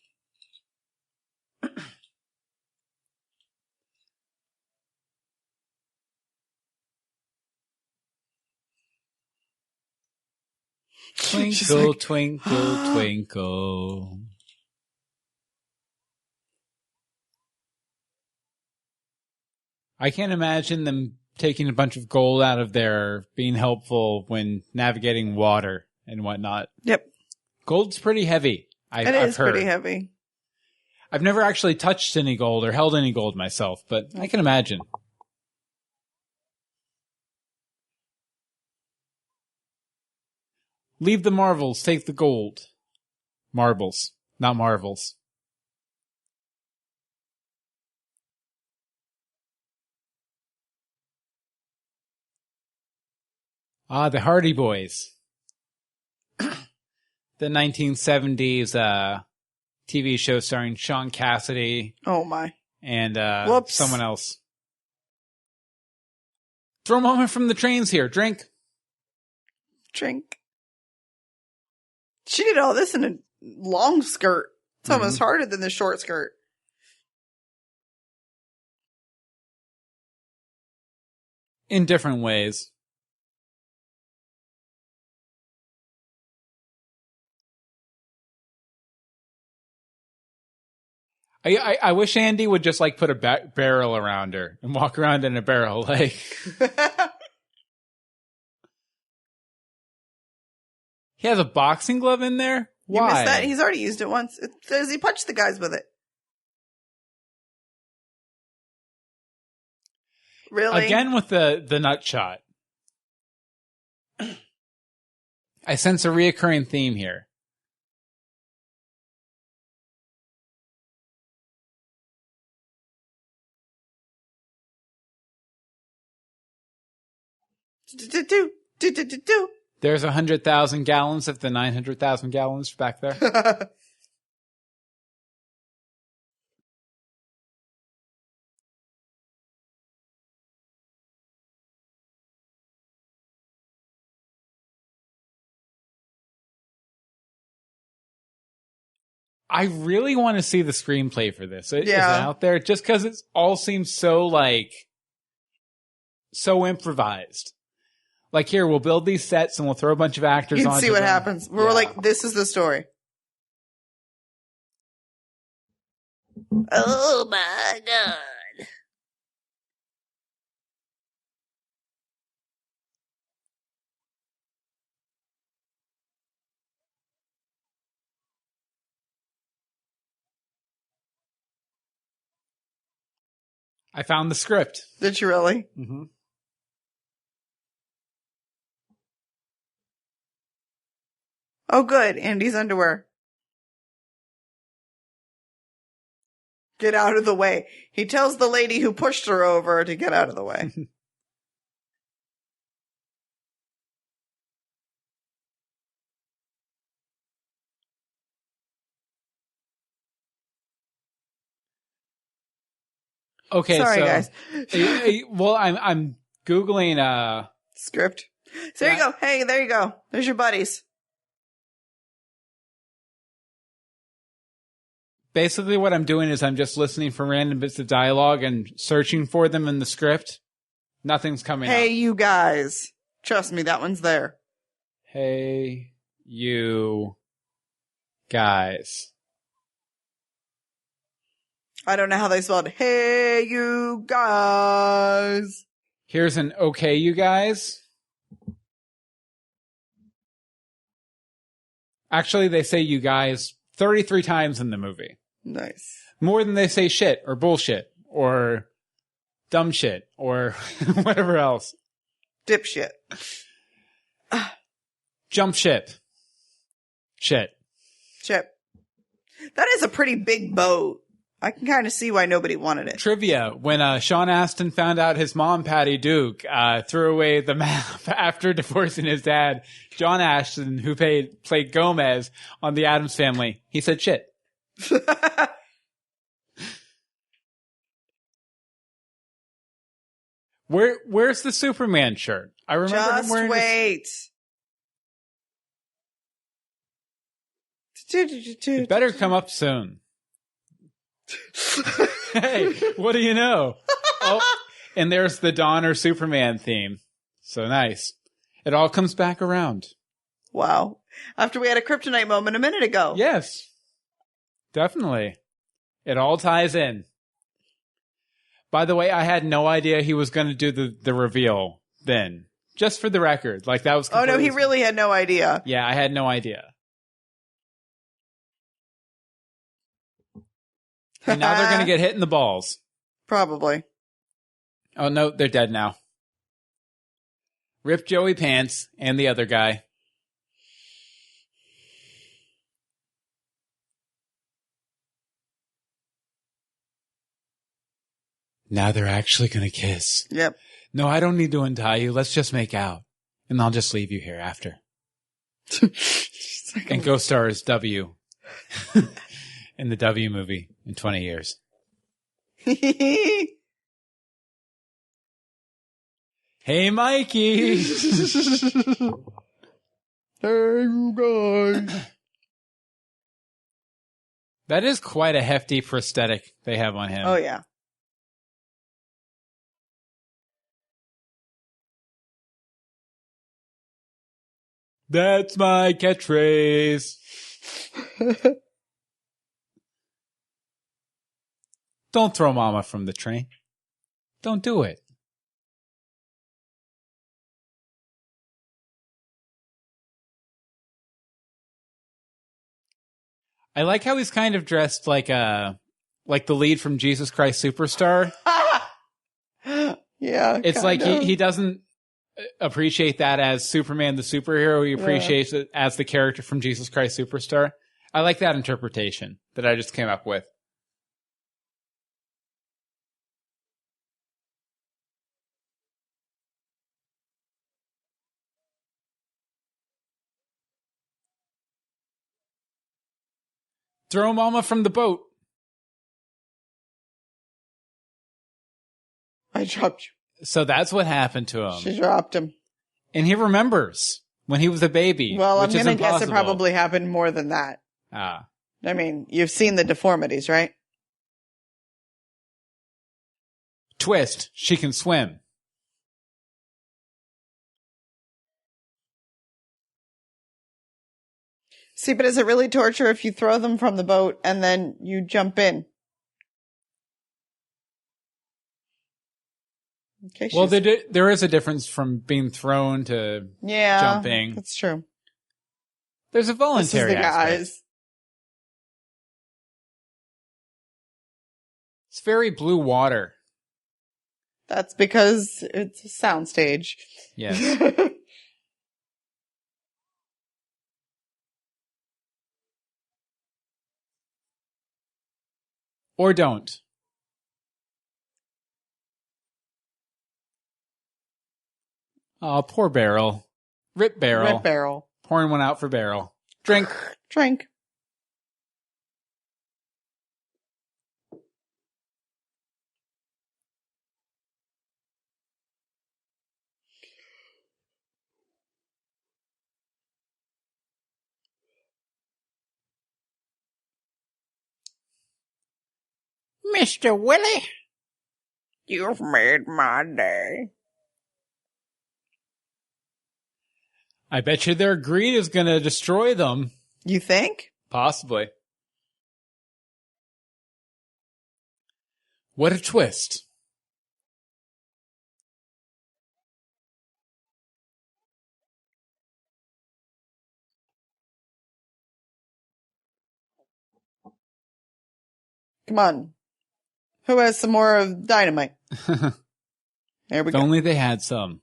Twinkle, like, twinkle, twinkle. I can't imagine them taking a bunch of gold out of there being helpful when navigating water and whatnot. Yep. Gold's pretty heavy. I've heard. Pretty heavy. I've never actually touched any gold or held any gold myself, but I can imagine. Leave the marvels, take the gold. Marbles, not marvels. Ah, the Hardy Boys. The 1970s TV show starring Sean Cassidy. Oh, my. And Whoops. someone else. Throw a moment from the trains here. Drink. Drink. She did all this in a long skirt. It's almost harder than the short skirt. In different ways. I wish Andy would just like put a barrel around her and walk around in a barrel. Like, he has a boxing glove in there? Why? You missed that? He's already used it once. It says he punched the guys with it. Really? Again with the nut shot. I sense a reoccurring theme here. There's 100,000 gallons of the 900,000 gallons back there. I really want to see the screenplay for this. Is it Yeah. out there? Just because it all seems so, like, so improvised. Like, here, we'll build these sets and we'll throw a bunch of actors on. You can see what happens. We're like, this is the story. Oh my God. I found the script. Did you really? Mm-hmm. Oh, good. Andy's underwear. Get out of the way. He tells the lady who pushed her over to get out of the way. Okay, Sorry, so, guys. well, I'm Googling, Script. So there you go. Hey, there you go. There's your buddies. basically what I'm doing is I'm just listening for random bits of dialogue and searching for them in the script. Nothing's coming up. Hey, you guys. Trust me, that one's there. Hey, you guys. I don't know how they spelled hey, you guys. Here's an okay, you guys. Actually, they say you guys 33 times in the movie. Nice. More than they say shit or bullshit or dumb shit or whatever else. Dipshit. Jump ship. Shit. Chip. That is a pretty big boat. I can kind of see why nobody wanted it. Trivia. When Sean Astin found out his mom, Patty Duke, threw away the map after divorcing his dad, John Ashton, who played Gomez on The Addams Family, he said shit. Where's the Superman shirt? I remember him Just wearing wait. It better come up soon. Hey, what do you know? Oh, and there's the Donner Superman theme. So nice. It all comes back around. Wow. After we had a kryptonite moment a minute ago. Yes. Definitely. It all ties in. By the way, I had no idea he was going to do the reveal then. Just for the record. Like that was Oh no, he really had no idea. Yeah, I had no idea. And now they're going to get hit in the balls. Probably. Oh, no, they're dead now. Rip Joey Pants and the other guy. Now they're actually going to kiss. Yep. No, I don't need to untie you. Let's just make out. And I'll just leave you here after. And go star as W. In the W movie in 20 years. Hey, Mikey. Hey, you guys. That is quite a hefty prosthetic they have on him. Oh, yeah. That's my catchphrase. Don't throw Mama from the train. Don't do it. I like how he's kind of dressed like the lead from Jesus Christ Superstar. Yeah. It's like he doesn't appreciate that as Superman the superhero. He appreciates it as the character from Jesus Christ Superstar. I like that interpretation that I just came up with. Throw Mama from the boat. I dropped you. So that's what happened to him. She dropped him. And he remembers when he was a baby. Well, I'm which is going to guess it impossible. probably happened more than that. Ah. I mean, you've seen the deformities, right? Twist. She can swim. See, but is it really torture if you throw them from the boat and then you jump in? Okay, Well, there is a difference from being thrown to jumping. That's true. There's a voluntary This is the aspect. guys. It's very blue water. That's because it's a soundstage. Yes. Or don't. Oh, poor Beryl. Rip Beryl. Red barrel. Pouring one out for Beryl. Drink. Drink. Mr. Willie. You've made my day. I bet you their greed is going to destroy them. You think? Possibly. What a twist. Come on. Who has some more of dynamite? There we If go. only they had some.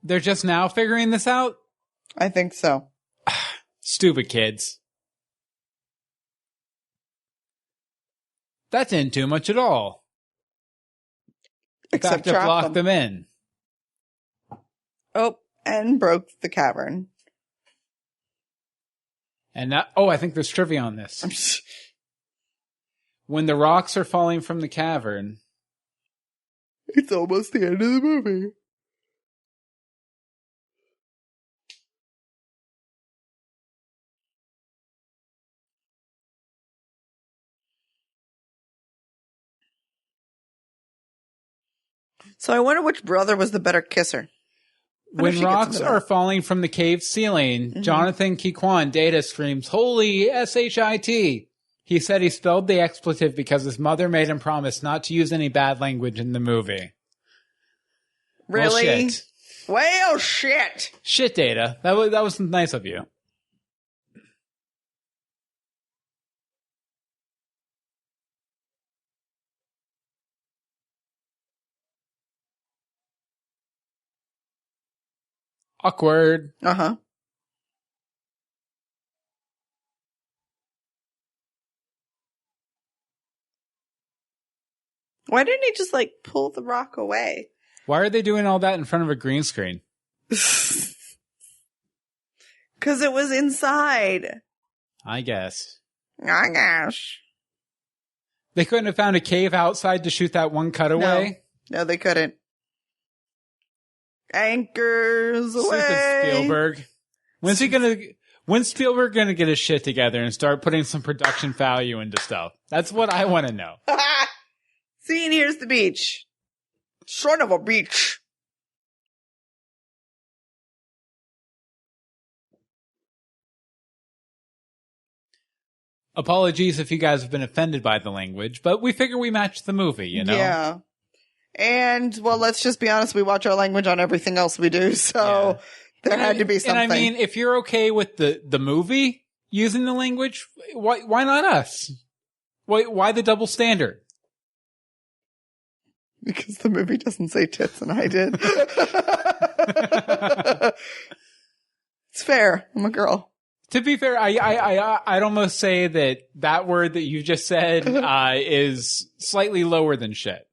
They're just now figuring this out? I think so. Stupid kids. That didn't do much at all. Except Except to trap block them in. Oh, and broke the cavern. And now, I think there's trivia on this. When the rocks are falling from the cavern, It's almost the end of the movie. So I wonder which brother was the better kisser. when rocks are falling from the cave ceiling, Jonathan Kikwan Data screams, "Holy shit!" He said he spelled the expletive because his mother made him promise not to use any bad language in the movie. Really? Well, shit. Well, shit. Shit, Data. That was nice of you. Awkward. Uh-huh. Why didn't he just, like, pull the rock away? Why are they doing all that in front of a green screen? Because it was inside. I guess. Oh, gosh. They couldn't have found a cave outside to shoot that one cutaway? No, they couldn't. Anchors away. Stupid Spielberg. When's Spielberg gonna get his shit together and start putting some production value into stuff? That's what I want to know. See, and here's the beach. Son of a beach. Apologies if you guys have been offended by the language, but we figure we match the movie, you know? Yeah. And, well, let's just be honest, we watch our language on everything else we do, so there had to be something. And I mean, if you're okay with the movie using the language, why not us? Why the double standard? Because the movie doesn't say tits and I did. It's fair. I'm a girl. To be fair, I'd almost say that word that you just said is slightly lower than shit.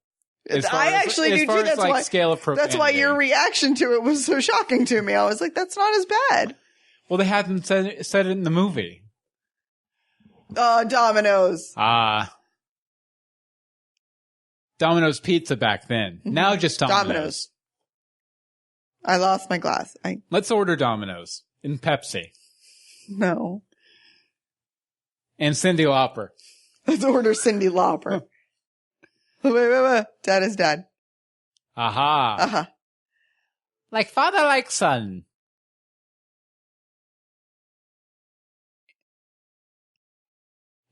I actually do too. That's why scale of profanity. That's why your reaction to it was so shocking to me. I was like, "That's not as bad." Well, they hadn't said it in the movie. Domino's. Domino's Pizza back then. Now just Domino's. I lost my glass. Let's order Domino's and Pepsi No. and Cyndi Lauper. Let's order Cyndi Lauper. Wait. Dad is dad. Aha. Uh-huh. Like father, like son.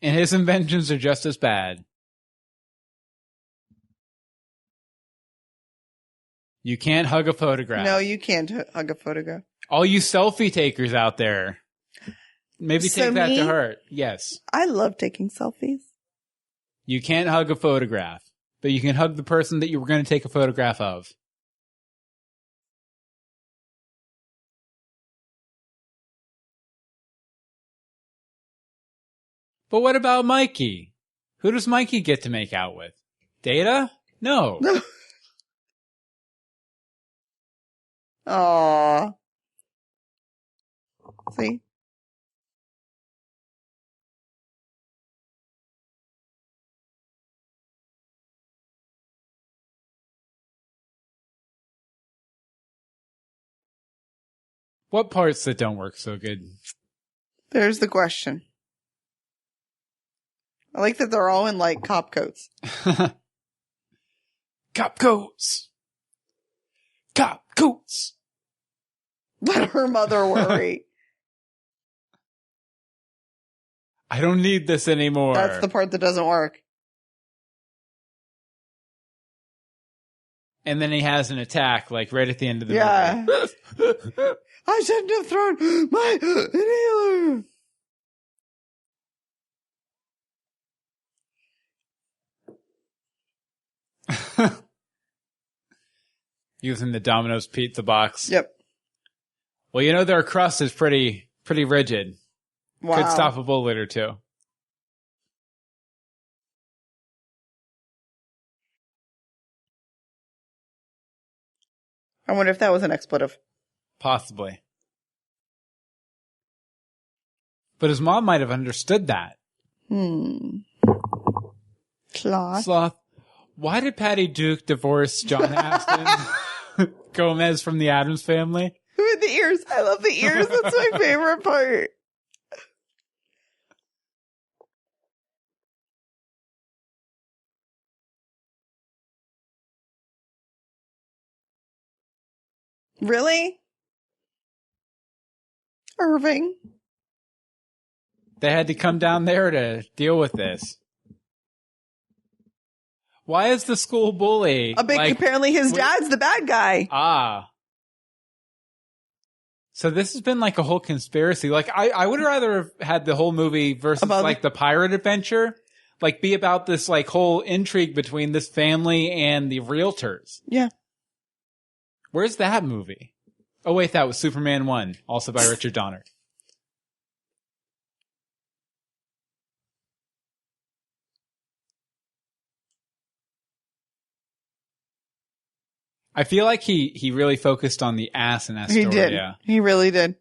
And his inventions are just as bad. You can't hug a photograph. No, you can't hug a photograph. All you selfie takers out there, maybe So take that me? to heart. Yes. I love taking selfies. You can't hug a photograph, but you can hug the person that you were going to take a photograph of. But what about Mikey? Who does Mikey get to make out with? Data? No. Aww. See? What parts that don't work so good? There's the question. I like that they're all in, like, cop coats. Cop coats. Cop coats. Let her mother worry. I don't need this anymore. That's the part that doesn't work. And then he has an attack, like, right at the end of the Yeah. I shouldn't have thrown my inhaler. movie. Using the Domino's pizza box. Yep. Well, you know their crust is pretty rigid. Wow. Could stop a bullet or two. I wonder if that was an expletive. Possibly. But his mom might have understood that. Sloth. Sloth. Why did Patty Duke divorce John Aston Gomez from the Addams Family? With the ears. I love the ears. That's my favorite part. Really? Irving? They had to come down there to deal with this. Why is the school bully Apparently his dad's the bad guy. Ah. So this has been like a whole conspiracy. Like I would rather have had the whole movie versus About like the pirate adventure. Like be about this like whole intrigue between this family and the realtors. Yeah. Where's that movie? Oh wait, that was Superman 1, also by Richard Donner. I feel like he really focused on the ass in Astoria. He did. He really did.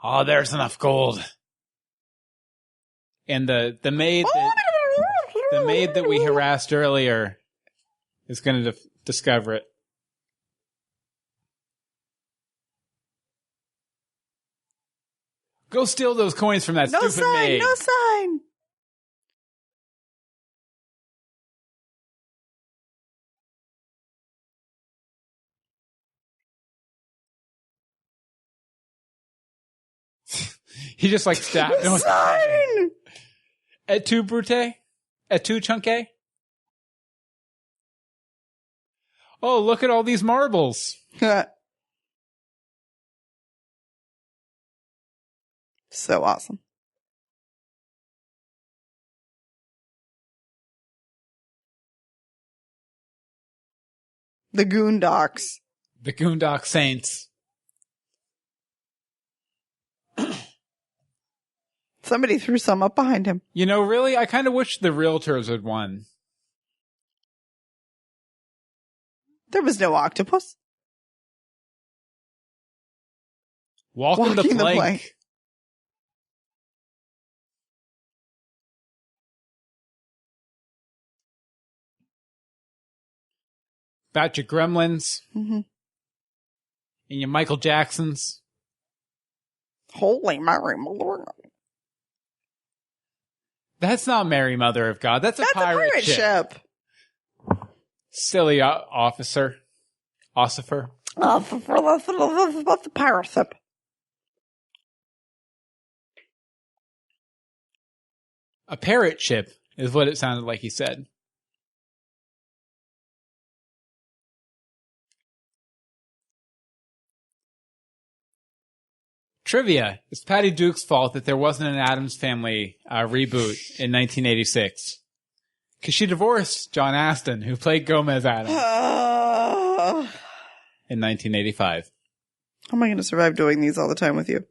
Oh, there's enough gold. And the maid that we harassed earlier is going to discover it. Go steal those coins from that stupid maid. No sign. He just like stabbed him. Sign. Et tu, Brute? Et tu, Chunke? Oh, look at all these marbles. So awesome. The Goondocks. The Goondock Saints. Somebody threw some up behind him. You know, really, I kind of wish the realtors had won. There was no octopus. Walking the plank. About your Gremlins. Mm-hmm. And your Michael Jacksons. Holy Mary, Lord. That's not Mary, Mother of God. That's a pirate ship. Silly officer. Ossifer. That's the pirate ship. A parrot ship is what it sounded like he said. Trivia. It's Patty Duke's fault that there wasn't an Addams Family reboot in 1986. Because she divorced John Astin, who played Gomez Addams in 1985. How am I going to survive doing these all the time with you?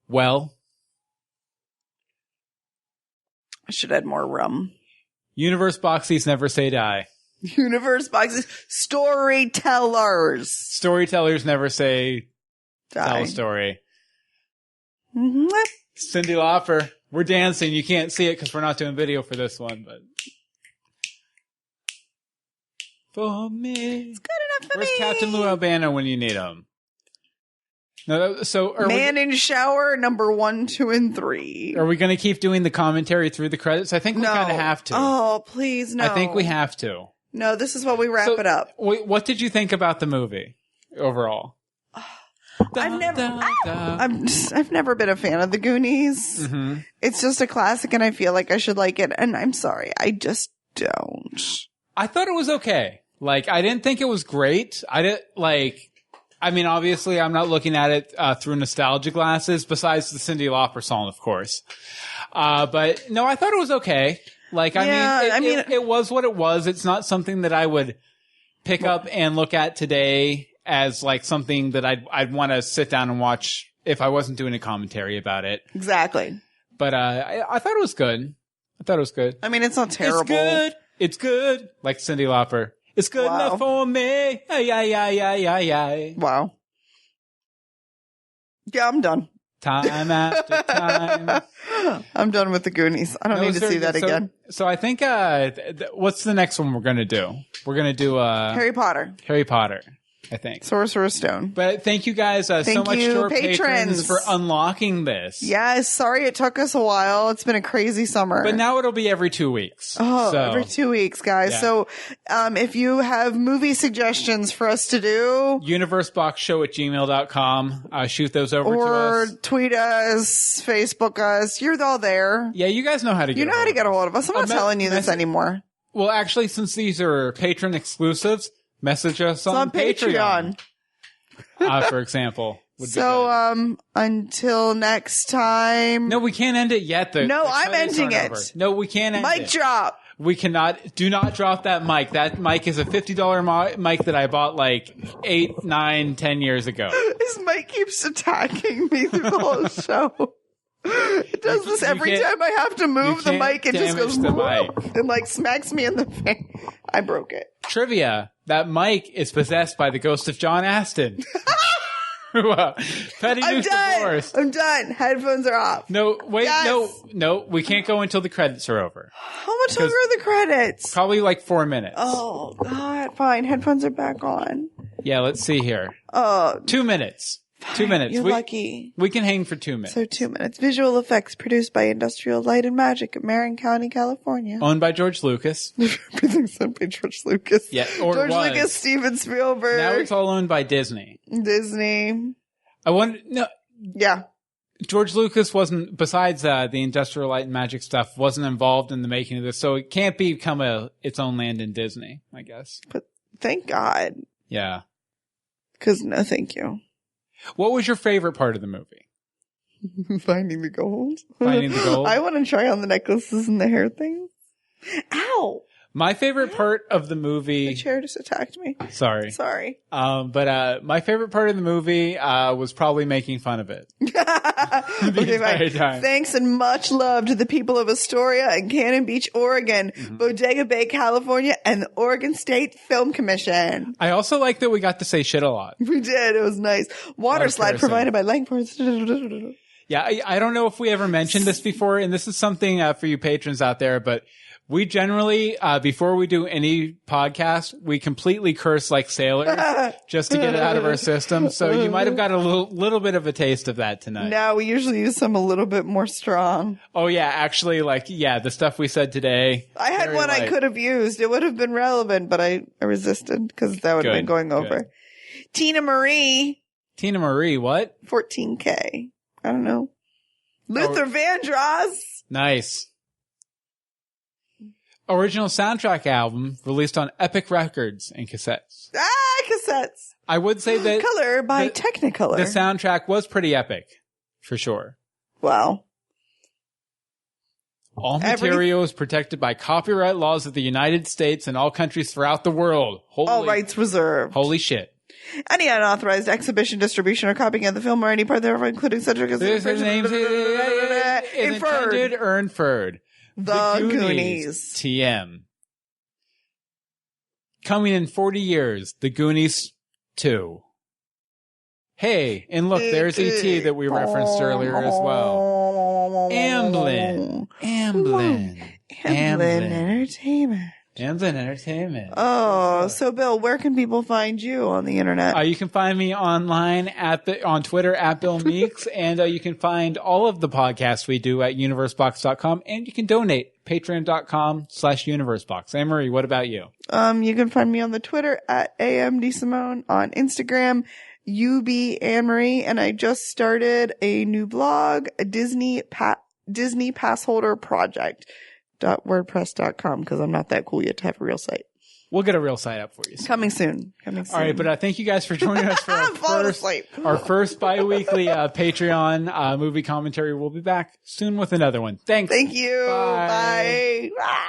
Well, I should add more rum. Universe Boxies never say die. Universe boxes. Storytellers. Storytellers never say tell a story. Mm-hmm. Cyndi Lauper. We're dancing. You can't see it because we're not doing video for this one, but. For me. It's good enough for Where's me. Captain Lou Albano when you need him? No, so Man in Shower, number 1, 2, and 3. Are we going to keep doing the commentary through the credits? I think we kind of have to. Oh, please, no. I think we have to. No, this is what we wrap it up. Wait, what did you think about the movie overall? I've never been a fan of the Goonies. Mm-hmm. It's just a classic, and I feel like I should like it. And I'm sorry, I just don't. I thought it was okay. Like, I didn't think it was great. I mean, obviously, I'm not looking at it through nostalgia glasses. Besides the Cyndi Lauper song, of course. But no, I thought it was okay. Like, it was what it was. It's not something that I would pick up and look at today as like something that I'd want to sit down and watch if I wasn't doing a commentary about it. Exactly. But I thought it was good. I mean, it's not terrible. It's good. Like Cyndi Lauper. It's good enough for me. Wow. Yeah, I'm done. Time after time. I'm done with the Goonies. I don't need to see that again. So I think, what's the next one we're going to do? We're going to do, Harry Potter. I think. Sorcerer's Stone. But thank you guys so much to our patrons for unlocking this. Yes, sorry it took us a while. It's been a crazy summer. But now it'll be every 2 weeks. Oh, every 2 weeks, guys. Yeah. So if you have movie suggestions for us to do, universeboxshow@gmail.com. Shoot those over to us. Or tweet us, Facebook us. You're all there. Yeah, you guys know how to get a hold of us. I'm not telling you this anymore. Well, actually, since these are patron exclusives, message us on Patreon. For example. Until next time. No, we can't end it yet. No, I'm ending it. No, we can't end it. Mic drop. We cannot. Do not drop that mic. That mic is a $50 mic that I bought like 8, 9, 10 years ago. This mic keeps attacking me through the whole show. It does this every time I have to move the mic. It just goes the mic. And like smacks me in the face. I broke it. Trivia. That mic is possessed by the ghost of John Astin. Patty Duke's divorced. I'm done. Headphones are off. No, wait, yes. No. We can't go until the credits are over. How much longer are the credits? Probably like 4 minutes. Oh, God. Fine. Headphones are back on. Yeah, let's see here. 2 minutes. Fine, 2 minutes. You're lucky. We can hang for 2 minutes. So 2 minutes. Visual effects produced by Industrial Light and Magic of Marin County, California. Owned by George Lucas. Everything's owned by George Lucas. Yeah, George Lucas, Steven Spielberg. Now it's all owned by Disney. Yeah. George Lucas wasn't, besides the Industrial Light and Magic stuff, wasn't involved in the making of this, so it can't become its own land in Disney, I guess. But thank God. Yeah. Because no thank you. What was your favorite part of the movie? Finding the gold. Finding the gold? I want to try on the necklaces and the hair things. Ow! My favorite part of the movie... The chair just attacked me. Sorry. But my favorite part of the movie was probably making fun of it. Okay, entire time. Thanks and much love to the people of Astoria and Cannon Beach, Oregon, Bodega Bay, California, and the Oregon State Film Commission. I also like that we got to say shit a lot. We did. It was nice. Water slide provided by Langford. Yeah, I don't know if we ever mentioned this before, and this is something for you patrons out there, but We generally, before we do any podcast, we completely curse like sailors just to get it out of our system. So you might have got a little bit of a taste of that tonight. No, we usually use some a little bit more strong. Oh yeah, actually, the stuff we said today. I had one I could have used. It would have been relevant, but I resisted because that would have been going over. Good. Tina Marie, what? 14K. I don't know. Luther Vandross. Nice. Original soundtrack album released on Epic Records and cassettes. Cassettes. I would say that Color by Technicolor. The soundtrack was pretty epic, for sure. Wow. All material is protected by copyright laws of the United States and all countries throughout the world. All rights reserved. Holy shit. Any unauthorized exhibition, distribution, or copying of the film or any part thereof, including subject is intended or inferred. The Goonies. TM. Coming in 40 years, The Goonies 2. Hey, and look, there's E.T. that we referenced earlier as well. Amblin Entertainment. Amblin Entertainment. Oh, so Bill, where can people find you on the internet? You can find me online on Twitter at Bill Meeks, and you can find all of the podcasts we do at universebox.com, and you can donate patreon.com/universebox. Anne-Marie, what about you? You can find me on the Twitter at DeSimone, on Instagram, UB Anne-Marie, and I just started a new blog, a Disney Passholder Project. .wordpress.com because I'm not that cool yet to have a real site. We'll get a real site up for you soon. Coming soon. All right, but thank you guys for joining us for our first bi-weekly Patreon movie commentary. We'll be back soon with another one. Thanks. Thank you. Bye. Bye.